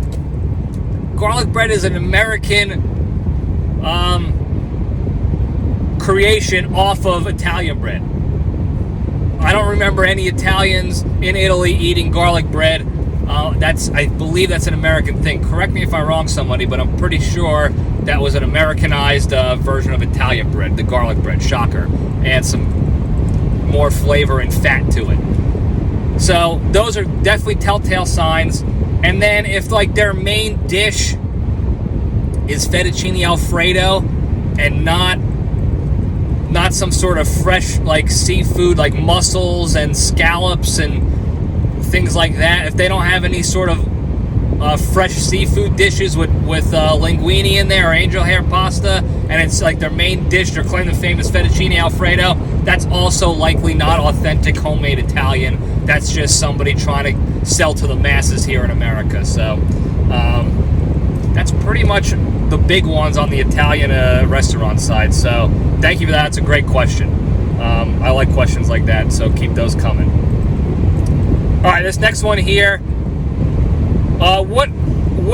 is an American creation off of Italian bread. I don't remember any Italians in Italy eating garlic bread. I believe that's an American thing. Correct me if I'm wrong, somebody, but I'm pretty sure that was an Americanized version of Italian bread, the garlic bread. Shocker. And some more flavor and fat to it. So those are definitely telltale signs. And then if like their main dish is fettuccine Alfredo and not some sort of fresh like seafood like mussels and scallops and things like that, if they don't have any sort of fresh seafood dishes with linguine in there or angel hair pasta, and it's like their main dish, they're claiming the famous fettuccine Alfredo, that's also likely not authentic homemade Italian. That's just somebody trying to sell to the masses here in America. So that's pretty much the big ones on the Italian restaurant side. So thank you for that. It's a great question. I like questions like that, so keep those coming. All right, this next one here. What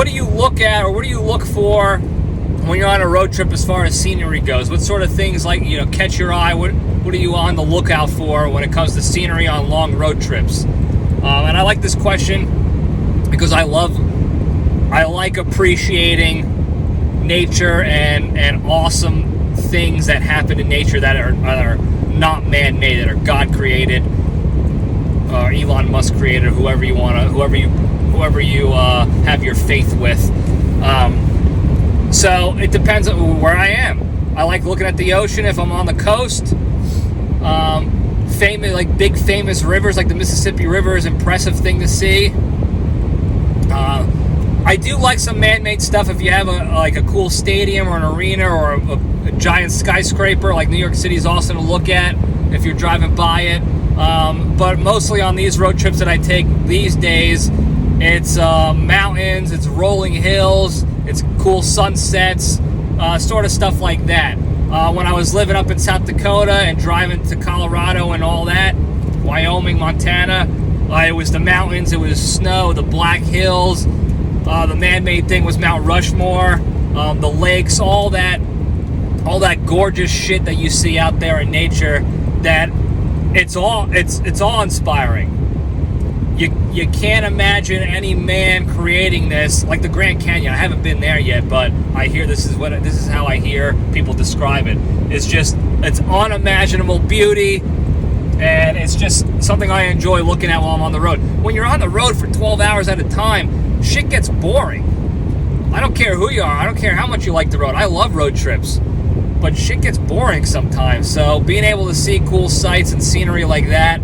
do you look at, or what do you look for when you're on a road trip as far as scenery goes? What sort of things like catch your eye? What are you on the lookout for when it comes to scenery on long road trips? And I like this question because I like appreciating nature and awesome things that happen in nature that are not man-made, that are God created, or Elon Musk created, or whoever you have your faith with. So it depends on where I am. I like looking at the ocean if I'm on the coast. big famous rivers, like the Mississippi River is an impressive thing to see. I do like some man-made stuff. If you have a cool stadium or an arena or a giant skyscraper, like New York City is awesome to look at if you're driving by it. But mostly on these road trips that I take these days, it's mountains, it's rolling hills, it's cool sunsets, sort of stuff like that. When I was living up in South Dakota and driving to Colorado and all that, Wyoming, Montana, it was the mountains, it was snow, the Black Hills. The man-made thing was Mount Rushmore, the lakes, all that gorgeous shit that you see out there in nature. That it's all inspiring. You can't imagine any man creating this, like the Grand Canyon. I haven't been there yet, but I hear this is how I hear people describe it. It's unimaginable beauty. And it's just something I enjoy looking at while I'm on the road. When you're on the road for 12 hours at a time, shit gets boring. I don't care who you are. I don't care how much you like the road. I love road trips. But shit gets boring sometimes. So being able to see cool sights and scenery like that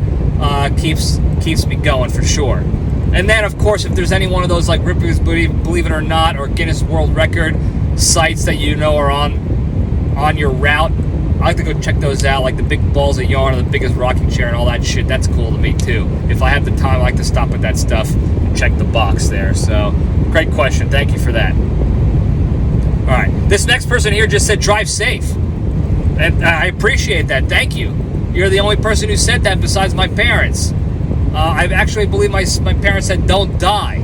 keeps me going for sure. And then, of course, if there's any one of those like Ripley's Believe It or Not or Guinness World Record sites that you know are on your route, I like to go check those out, like the big balls of yarn or the biggest rocking chair and all that shit. That's cool to me too. If I have the time, I like to stop at that stuff and check the box there. So, great question. Thank you for that. All right. This next person here just said drive safe. And I appreciate that. Thank you. You're the only person who said that besides my parents. I actually believe my parents said don't die,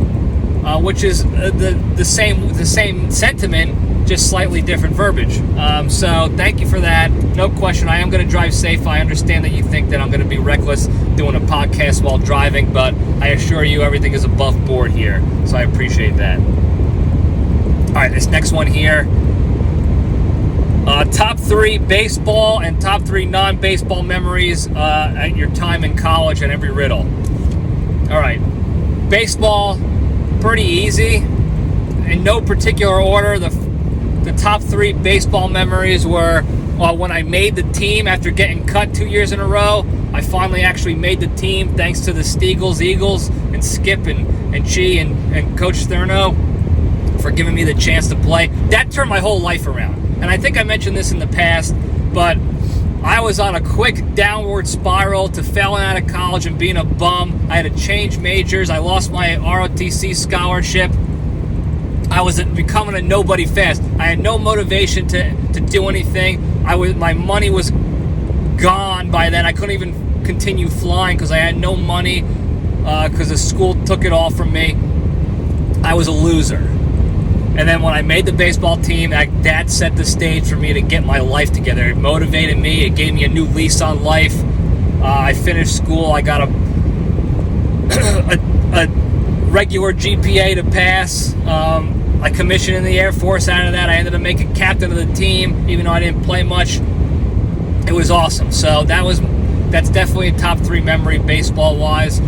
which is the same sentiment, just slightly different verbiage. So thank you for that. No question, I am going to drive safe. I understand that you think that I'm going to be reckless doing a podcast while driving, but I assure you everything is above board here. So I appreciate that. All right, this next one here. Top 3 baseball and top 3 non-baseball memories at your time in college and every riddle. All right. Baseball, pretty easy. In no particular order, the top 3 baseball memories were when I made the team after getting cut 2 years in a row. I finally actually made the team thanks to the Eagles and Skip and Chi and Coach Sterno for giving me the chance to play. That turned my whole life around. And I think I mentioned this in the past, but I was on a quick downward spiral to failing out of college and being a bum. I had to change majors. I lost my ROTC scholarship. I was becoming a nobody fast. I had no motivation to do anything. My money was gone by then. I couldn't even continue flying because I had no money because the school took it all from me. I was a loser. And then when I made the baseball team, that set the stage for me to get my life together. It motivated me. It gave me a new lease on life. I finished school. I got a regular GPA to pass. I commissioned in the Air Force. Out of that, I ended up making captain of the team, even though I didn't play much. It was awesome. So that's definitely a top 3 memory baseball-wise.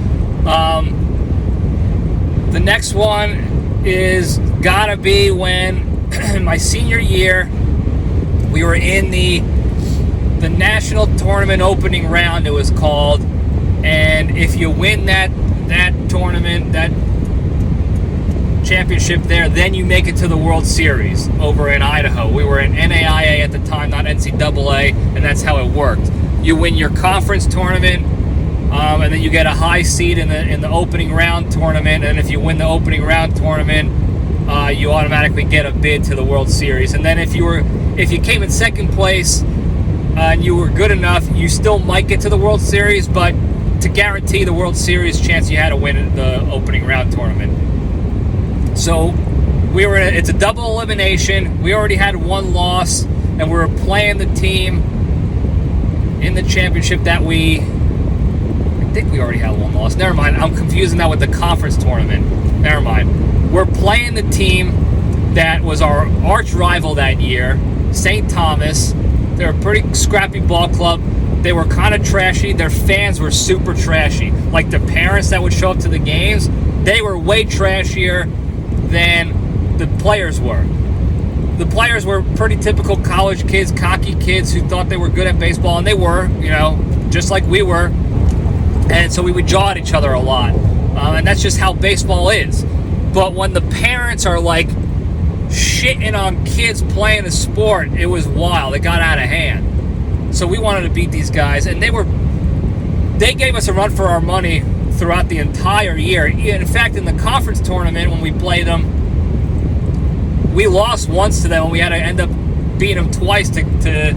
The next one is gotta be when my senior year we were in the national tournament opening round, it was called, and if you win that tournament, that championship there, then you make it to the World Series over in Idaho. We were in NAIA at the time, not NCAA, and that's how it worked. You win your conference tournament, and then you get a high seed in the opening round tournament, and if you win the opening round tournament, you automatically get a bid to the World Series. And then if you came in second place and you were good enough, you still might get to the World Series, but to guarantee the World Series chance, you had to win the opening round tournament. So it's a double elimination. We already had one loss, and we were playing the team in the championship that I think we already had one loss. Never mind. I'm confusing that with the conference tournament. Never mind. We're playing the team that was our arch rival that year, St. Thomas. They're a pretty scrappy ball club. They were kind of trashy. Their fans were super trashy. Like the parents that would show up to the games, they were way trashier than the players were. The players were pretty typical college kids, cocky kids who thought they were good at baseball, and they were, just like we were. And so we would jaw at each other a lot. And that's just how baseball is. But when the parents are like shitting on kids playing the sport, it was wild. It got out of hand. So we wanted to beat these guys, and they gave us a run for our money throughout the entire year. In fact, in the conference tournament when we played them, we lost once to them, and we had to end up beating them twice to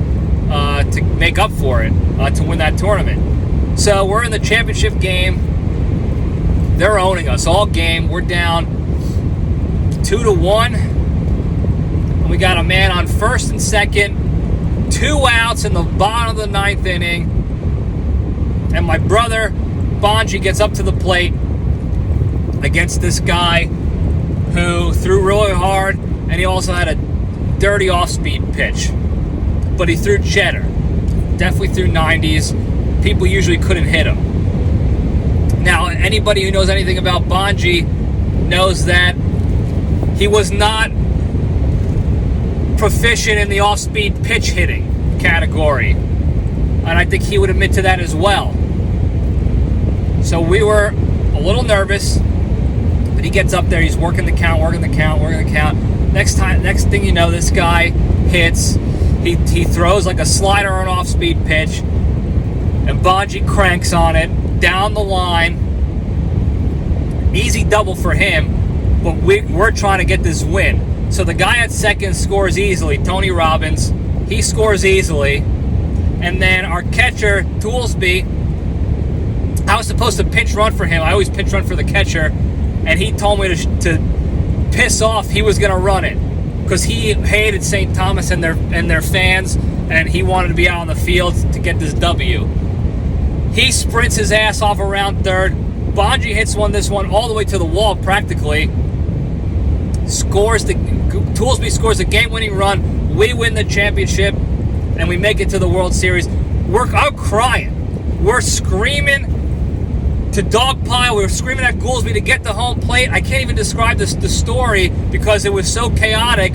make up for it, to win that tournament. So we're in the championship game. They're owning us all game. We're down 2-1. And we got a man on first and second, 2 outs in the bottom of the 9th inning. And my brother, Bonji, gets up to the plate against this guy who threw really hard, and he also had a dirty off-speed pitch. But he threw cheddar. Definitely threw 90s. People usually couldn't hit him. Now, anybody who knows anything about Bonji knows that he was not proficient in the off-speed pitch hitting category. And I think he would admit to that as well. So we were a little nervous, but he gets up there, he's working the count. Next thing you know, this guy hits. He throws like a slider or an off-speed pitch, and Bonji cranks on it down the line. Easy double for him, but we're trying to get this win. So the guy at second scores easily, Tony Robbins. He scores easily. And then our catcher, Toolsby, I was supposed to pinch run for him. I always pinch run for the catcher. And he told me to piss off. He was going to run it because he hated St. Thomas and their fans, and he wanted to be out on the field to get this W. He sprints his ass off around third. Bonji hits this one all the way to the wall practically. Toolsby scores the game-winning run. We win the championship, and we make it to the World Series. I'm crying. We're screaming to Dogpile. We were screaming at Goolsby to get the home plate. I can't even describe the story because it was so chaotic.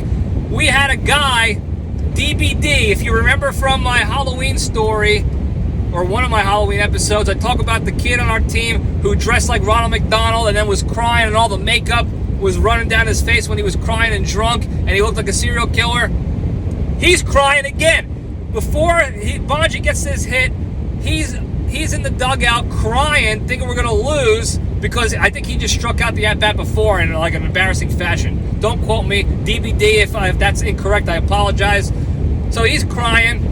We had a guy, DBD, if you remember from my Halloween story, or one of my Halloween episodes, I talk about the kid on our team who dressed like Ronald McDonald and then was crying, and all the makeup was running down his face when he was crying and drunk, and he looked like a serial killer. He's crying again. Before Bonji gets this hit, he's in the dugout crying, thinking we're going to lose, because I think he just struck out the at-bat before in like an embarrassing fashion. Don't quote me. DBD, if that's incorrect, I apologize. So he's crying.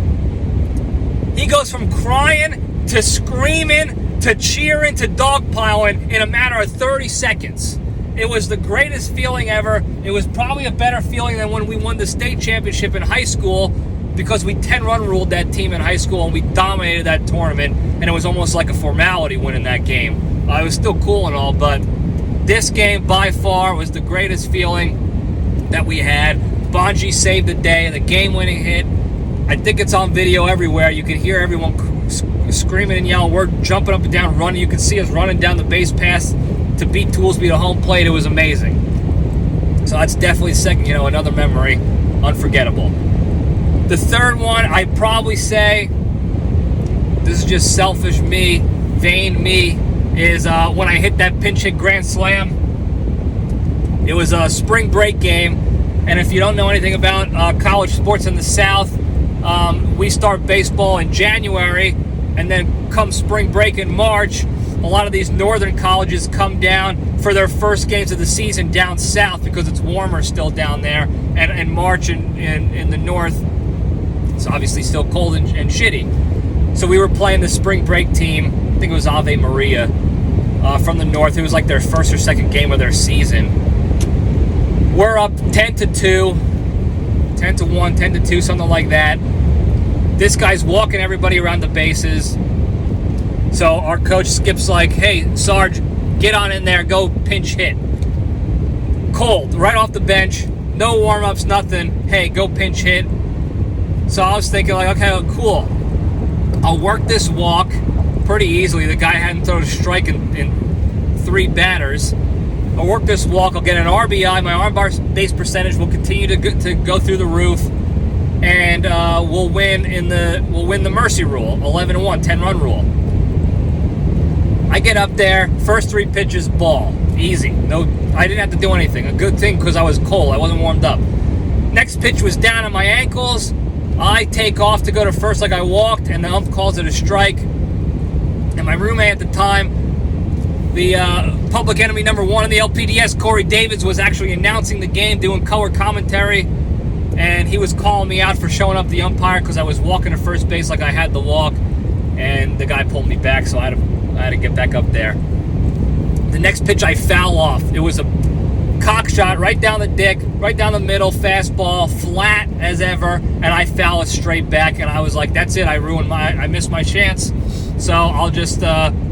He goes from crying to screaming to cheering to dogpiling in a matter of 30 seconds. It was the greatest feeling ever. It was probably a better feeling than when we won the state championship in high school, because we 10-run ruled that team in high school and we dominated that tournament, and it was almost like a formality winning that game. It was still cool and all, but this game by far was the greatest feeling that we had. Bonji saved the day, the game-winning hit. I think it's on video everywhere. You can hear everyone screaming and yelling. We're jumping up and down, running. You can see us running down the base pass to beat Toolsby to home plate. It was amazing. So that's definitely another memory, unforgettable. The third one, I'd probably say, this is just selfish me, vain me, is when I hit that pinch hit grand slam. It was a spring break game, and if you don't know anything about college sports in the South, we start baseball in January, and then come spring break in March, a lot of these northern colleges come down for their first games of the season down south because it's warmer still down there, and in March in the north, it's obviously still cold and shitty. So we were playing the spring break team. I think it was Ave Maria from the north. It was like their first or second game of their season. We're up 10-2, 10-1, 10-2, something like that. This guy's walking everybody around the bases. So our coach Skip's like, hey, Sarge, get on in there, go pinch hit. Cold, right off the bench, no warm-ups, nothing. Hey, go pinch hit. So I was thinking, like, okay, cool. I'll work this walk pretty easily. The guy hadn't thrown a strike in 3 batters. I'll work this walk. I'll get an RBI. My on base percentage will continue to go through the roof. and we'll win the mercy rule, 11-1, 10-run rule. I get up there, first 3 pitches, ball, easy. No, I didn't have to do anything. A good thing because I was cold, I wasn't warmed up. Next pitch was down on my ankles. I take off to go to first like I walked, and the ump calls it a strike. And my roommate at the time, the public enemy number 1 in the LPDS, Corey Davids, was actually announcing the game, doing color commentary, and he was calling me out for showing up the umpire because I was walking to first base like I had to walk, and the guy pulled me back, so I had to get back up there. The next pitch I foul off. It was a cock shot right down the dick, right down the middle, fastball, flat as ever, and I foul it straight back, and I was like, that's it, I missed my chance, so I'll just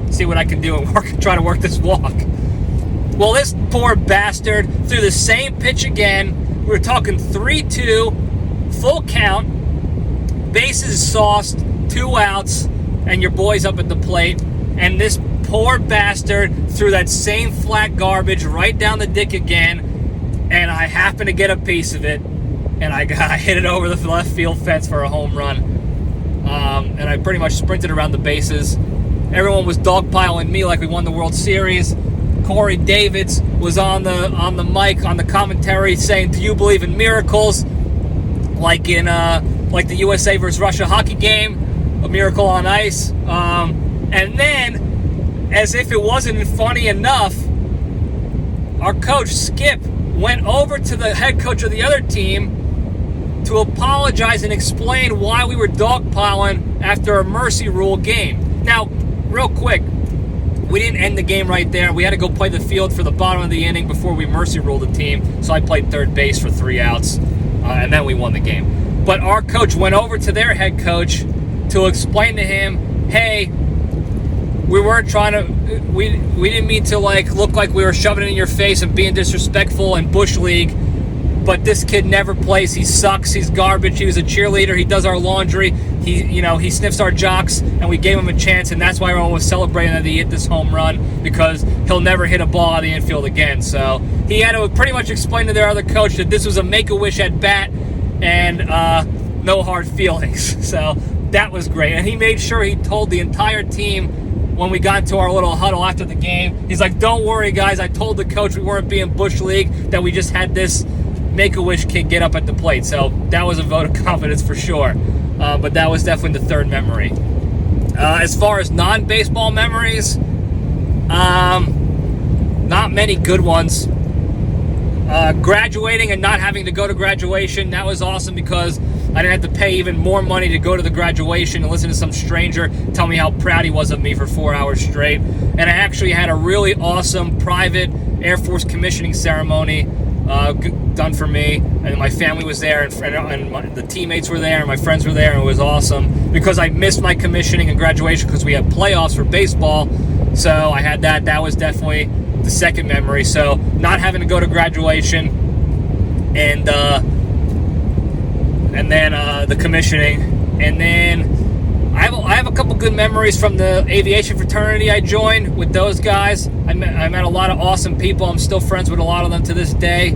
see what I can do and try to work this walk. Well, this poor bastard threw the same pitch again. We were talking 3-2, full count, bases sauced, 2 outs, and your boy's up at the plate, and this poor bastard threw that same flat garbage right down the dick again, and I happened to get a piece of it, and I hit it over the left field fence for a home run, and I pretty much sprinted around the bases. Everyone was dogpiling me like we won the World Series. Corey Davids was on the mic, on the commentary, saying, "Do you believe in miracles?" Like the USA versus Russia hockey game, a miracle on ice. And then, as if it wasn't funny enough, our coach, Skip, went over to the head coach of the other team to apologize and explain why we were dogpiling after a mercy rule game. Now, real quick, we didn't end the game right there. We had to go play the field for the bottom of the inning before we mercy ruled the team, so I played third base for 3 outs, and then we won the game. But our coach went over to their head coach to explain to him, hey, we weren't trying to, we didn't mean to look like we were shoving it in your face and being disrespectful in Bush League, but this kid never plays. He sucks. He's garbage. He was a cheerleader. He does our laundry. He sniffs our jocks, and we gave him a chance, and that's why everyone was celebrating that he hit this home run, because he'll never hit a ball out of the infield again. So he had to pretty much explain to their other coach that this was a make-a-wish at bat and no hard feelings. So that was great, and he made sure he told the entire team when we got into our little huddle after the game. He's like, don't worry, guys. I told the coach we weren't being Bush League, that we just had this Make-A-Wish kid get up at the plate. So that was a vote of confidence for sure. But that was definitely the third memory. As far as non-baseball memories, not many good ones. Graduating and not having to go to graduation, that was awesome because I didn't have to pay even more money to go to the graduation and listen to some stranger tell me how proud he was of me for 4 hours straight. And I actually had a really awesome private Air Force commissioning ceremony done for me, and my family was there, and the teammates were there, and my friends were there, and it was awesome because I missed my commissioning and graduation because we had playoffs for baseball. So I had that. That was definitely the second memory. So not having to go to graduation, and then the commissioning, and then I have a couple good memories from the aviation fraternity I joined with those guys. I met a lot of awesome people. I'm still friends with a lot of them to this day.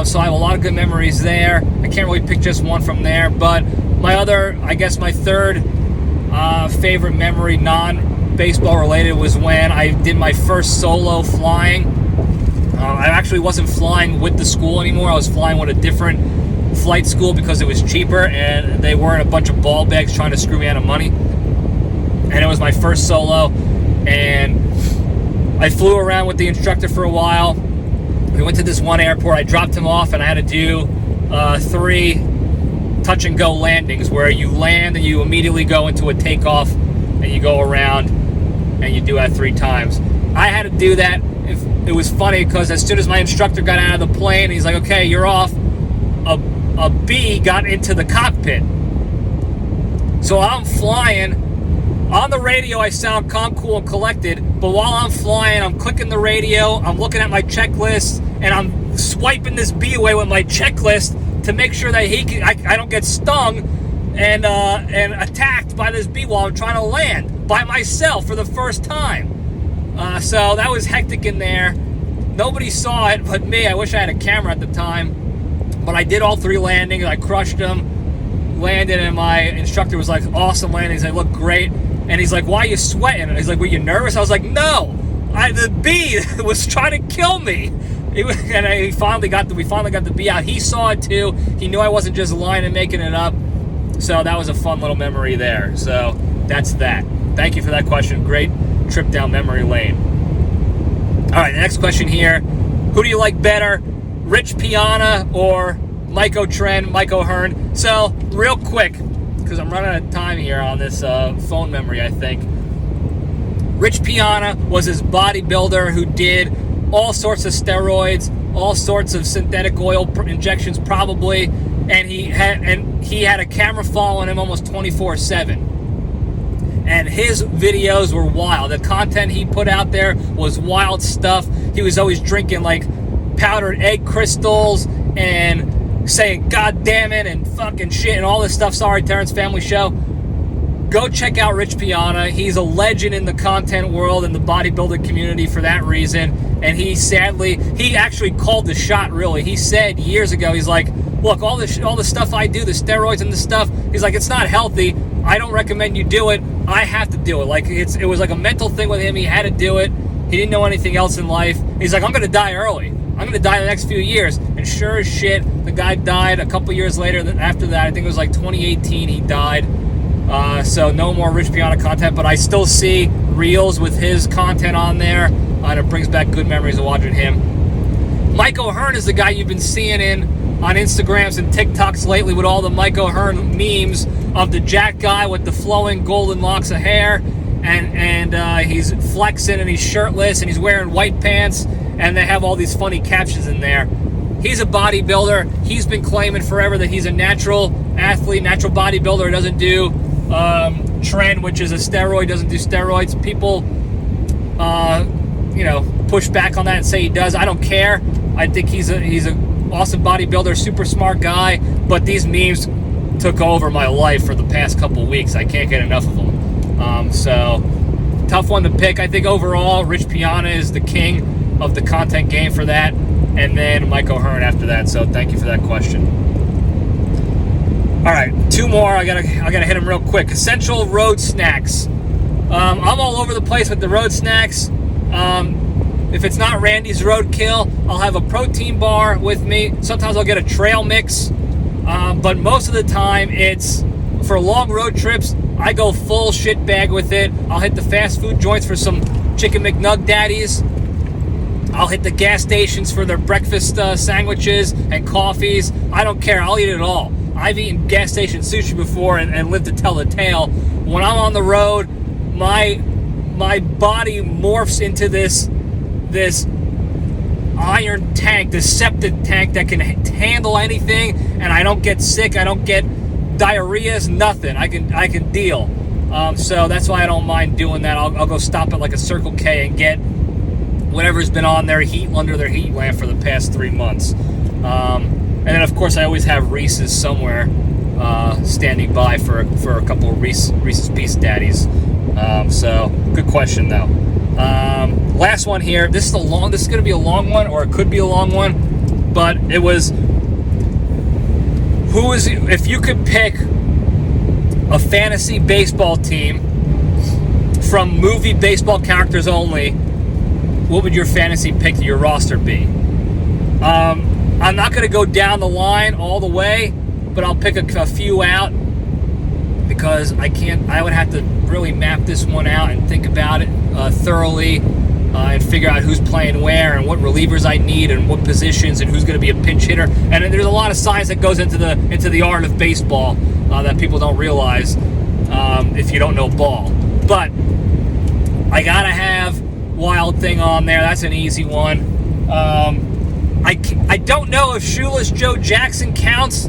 So I have a lot of good memories there. I can't really pick just one from there, but my third favorite memory, non-baseball related, was when I did my first solo flying. I actually wasn't flying with the school anymore. I was flying with a different flight school because it was cheaper, and they weren't a bunch of ball bags trying to screw me out of money. And it was my first solo, and I flew around with the instructor for a while. We went to this one airport. I dropped him off, and I had to do 3 touch-and-go landings where you land and you immediately go into a takeoff, and you go around, and you do that 3 times. I had to do that. It was funny because as soon as my instructor got out of the plane, he's like, okay, you're off, a bee got into the cockpit. So I'm flying. On the radio, I sound calm, cool, and collected, but while I'm flying, I'm clicking the radio, I'm looking at my checklist, and I'm swiping this bee away with my checklist to make sure that I don't get stung and attacked by this bee while I'm trying to land by myself for the first time. So that was hectic in there. Nobody saw it but me. I wish I had a camera at the time. But I did all 3 landings. I crushed them. landed, and my instructor was like, awesome landing. He's like, look great. And he's like, why are you sweating? And he's like, were you nervous? I was like, no. The bee was trying to kill me. We finally got the bee out. He saw it too. He knew I wasn't just lying and making it up. So that was a fun little memory there. So that's that. Thank you for that question. Great trip down memory lane. All right, the next question here. Who do you like better, Rich Piana or Mike O'Hearn? So real quick, because I'm running out of time here on this phone memory, I think. Rich Piana was his bodybuilder who did all sorts of steroids, all sorts of synthetic oil injections probably, and he had a camera following him almost 24/7. And his videos were wild. The content he put out there was wild stuff. He was always drinking like powdered egg crystals and saying God damn it and fucking shit and all this stuff. Sorry, Terrence Family Show. Go check out Rich Piana. He's a legend in the content world and the bodybuilding community for that reason. And he actually called the shot, really. He said years ago, he's like, look, all the stuff I do, the steroids and the stuff, he's like, it's not healthy. I don't recommend you do it. I have to do it. Like it was like a mental thing with him. He had to do it. He didn't know anything else in life. He's like, I'm going to die early. I'm going to die in the next few years. And sure as shit, the guy died a couple years later. After that, I think it was like 2018, he died. So no more Rich Piana content, but I still see reels with his content on there, and it brings back good memories of watching him. Mike O'Hearn is the guy you've been seeing on Instagrams and TikToks lately with all the Mike O'Hearn memes of the jack guy with the flowing golden locks of hair, and he's flexing and he's shirtless and he's wearing white pants, and they have all these funny captions in there. He's a bodybuilder. He's been claiming forever that he's a natural athlete, natural bodybuilder, doesn't do trend, which is a steroid, doesn't do steroids. People, push back on that and say he does. I don't care. I think he's an awesome bodybuilder, super smart guy, but these memes took over my life for the past couple weeks. I can't get enough of them. So, tough one to pick. I think overall, Rich Piana is the king of the content game for that, and then Mike O'Hearn after that. So, thank you for that question. All right, two more. I gotta hit them real quick. Essential road snacks. I'm all over the place with the road snacks. If it's not Randy's Roadkill, I'll have a protein bar with me. Sometimes I'll get a trail mix. But most of the time, it's for long road trips. I go full shit bag with it. I'll hit the fast food joints for some chicken McNug daddies. I'll hit the gas stations for their breakfast sandwiches and coffees. I don't care. I'll eat it all. I've eaten gas station sushi before and lived to tell the tale. When I'm on the road, my body morphs into this iron tank, this septic tank that can handle anything, and I don't get sick, I don't get diarrheas, nothing. I can deal. So that's why I don't mind doing that. I'll go stop at like a Circle K and get whatever's been on their heat under their heat lamp for the past 3 months. And then of course I always have Reese's somewhere standing by for a couple of Reese's Piece Daddies. So good question though. Last one here. This is going to be a long one, or it could be a long one, but it was, if you could pick a fantasy baseball team from movie baseball characters only, what would your fantasy pick to your roster be? I'm not going to go down the line all the way, but I'll pick a few out because I would have to really map this one out and think about it thoroughly and figure out who's playing where and what relievers I need and what positions and who's going to be a pinch hitter. And there's a lot of science that goes into the art of baseball that people don't realize if you don't know ball. But I got to have Wild Thing on there. That's an easy one. I don't know if Shoeless Joe Jackson counts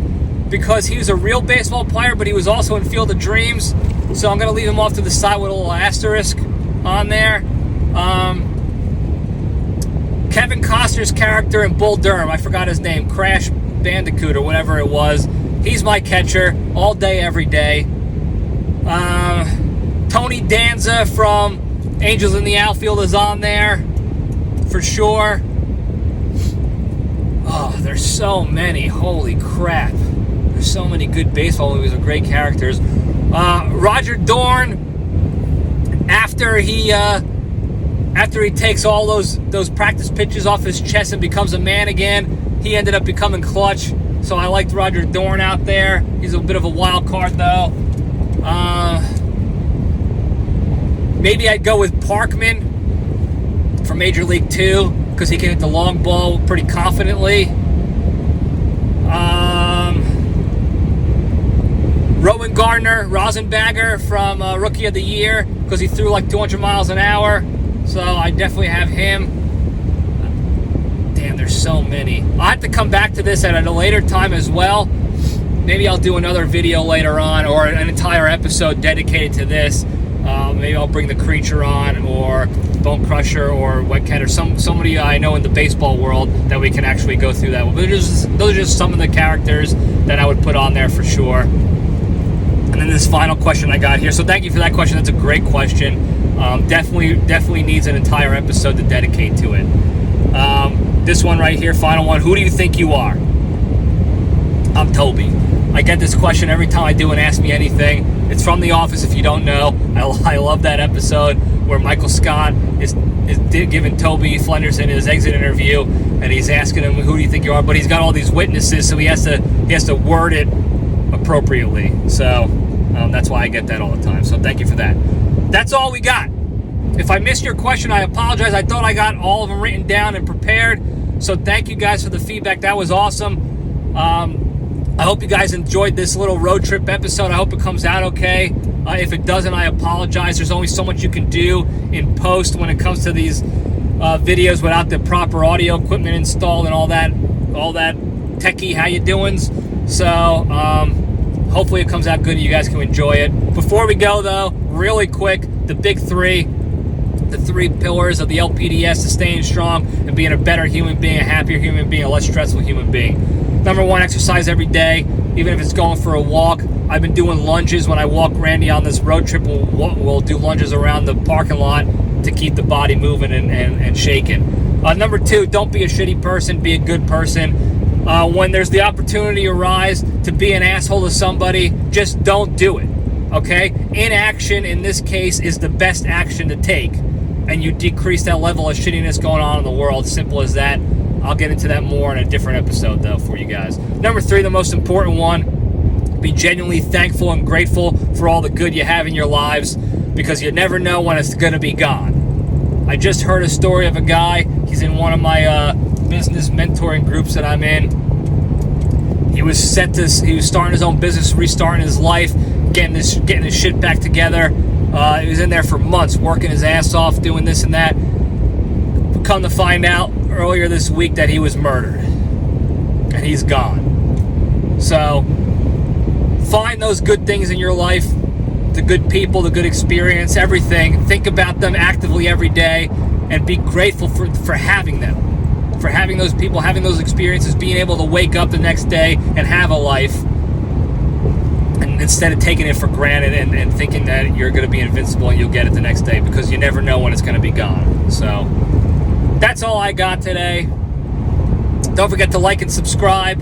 because he was a real baseball player, but he was also in Field of Dreams. So I'm going to leave him off to the side with a little asterisk on there. Kevin Costner's character in Bull Durham, I forgot his name, Crash Bandicoot or whatever it was. He's my catcher all day, every day. Tony Danza from Angels in the Outfield is on there for sure. Oh, there's so many. Holy crap. There's there's so many good baseball movies with great characters. Roger Dorn, after he takes all those practice pitches off his chest and becomes a man again, he ended up becoming clutch. So I liked Roger Dorn out there. He's a bit of a wild card, though. Maybe I'd go with Parkman from Major League 2 because he can hit the long ball pretty confidently. Rowan Gardner, Rosenbagger from Rookie of the Year because he threw like 200 miles an hour. So I definitely have him. Damn, there's so many. I'll have to come back to this at a later time as well. Maybe I'll do another video later on or an entire episode dedicated to this. Maybe I'll bring the Creature on or Bone Crusher or Wet Cat or somebody I know in the baseball world that we can actually go through that. But those are just some of the characters that I would put on there for sure. And then this final question I got here. So thank you for that question. That's a great question. Definitely needs an entire episode to dedicate to it. This one right here, final one. Who do you think you are? I'm Toby. I get this question every time I do an Ask Me Anything. It's from The Office, if you don't know. I love that episode where Michael Scott is giving Toby Flenderson his exit interview, and he's asking him, who do you think you are? But he's got all these witnesses, so he has to word it appropriately. So that's why I get that all the time. So thank you for that. That's all we got. If I missed your question, I apologize. I thought I got all of them written down and prepared. So thank you guys for the feedback. That was awesome. I hope you guys enjoyed this little road trip episode. I hope it comes out okay. If it doesn't, I apologize. There's only so much you can do in post when it comes to these videos without the proper audio equipment installed and all that techie how you doings. So hopefully it comes out good and you guys can enjoy it. Before we go though, really quick, the big three. The three pillars of the LPDS to staying strong and being a better human being, a happier human being, a less stressful human being. Number one, exercise every day, even if it's going for a walk. I've been doing lunges when I walk Randy on this road trip. We'll do lunges around the parking lot to keep the body moving and shaking. Number two, don't be a shitty person, be a good person. When there's the opportunity arise to be an asshole to somebody, just don't do it, okay? Inaction in this case is the best action to take, and you decrease that level of shittiness going on in the world. Simple as that. I'll get into that more in a different episode, though, for you guys. Number three, the most important one, be genuinely thankful and grateful for all the good you have in your lives because you never know when it's going to be gone. I just heard a story of a guy. He's in one of my business mentoring groups that I'm in. He was starting his own business, restarting his life, getting his shit back together. He was in there for months, working his ass off, doing this and that. Come to find out earlier this week that he was murdered. And he's gone. So, find those good things in your life, the good people, the good experience, everything. Think about them actively every day and be grateful for having them. For having those people, having those experiences, being able to wake up the next day and have a life. And instead of taking it for granted and thinking that you're going to be invincible and you'll get it the next day because you never know when it's going to be gone. So, that's all I got today. Don't forget to like and subscribe.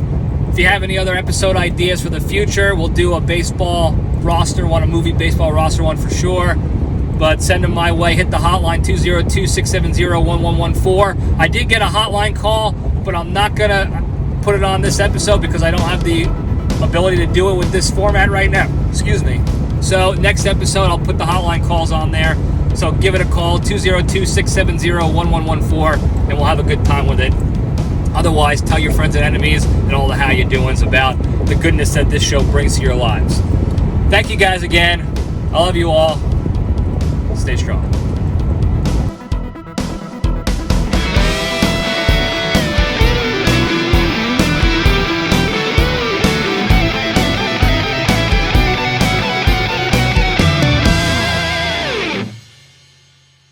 If you have any other episode ideas for the future, we'll do a baseball roster one, a movie baseball roster one for sure. But send them my way. Hit the hotline, 202-670-1114. I did get a hotline call, but I'm not going to put it on this episode because I don't have the ability to do it with this format right now. Excuse me. So next episode, I'll put the hotline calls on there. So give it a call, 202-670-1114, and we'll have a good time with it. Otherwise, tell your friends and enemies and all the how you doings about the goodness that this show brings to your lives. Thank you guys again. I love you all. Stay strong.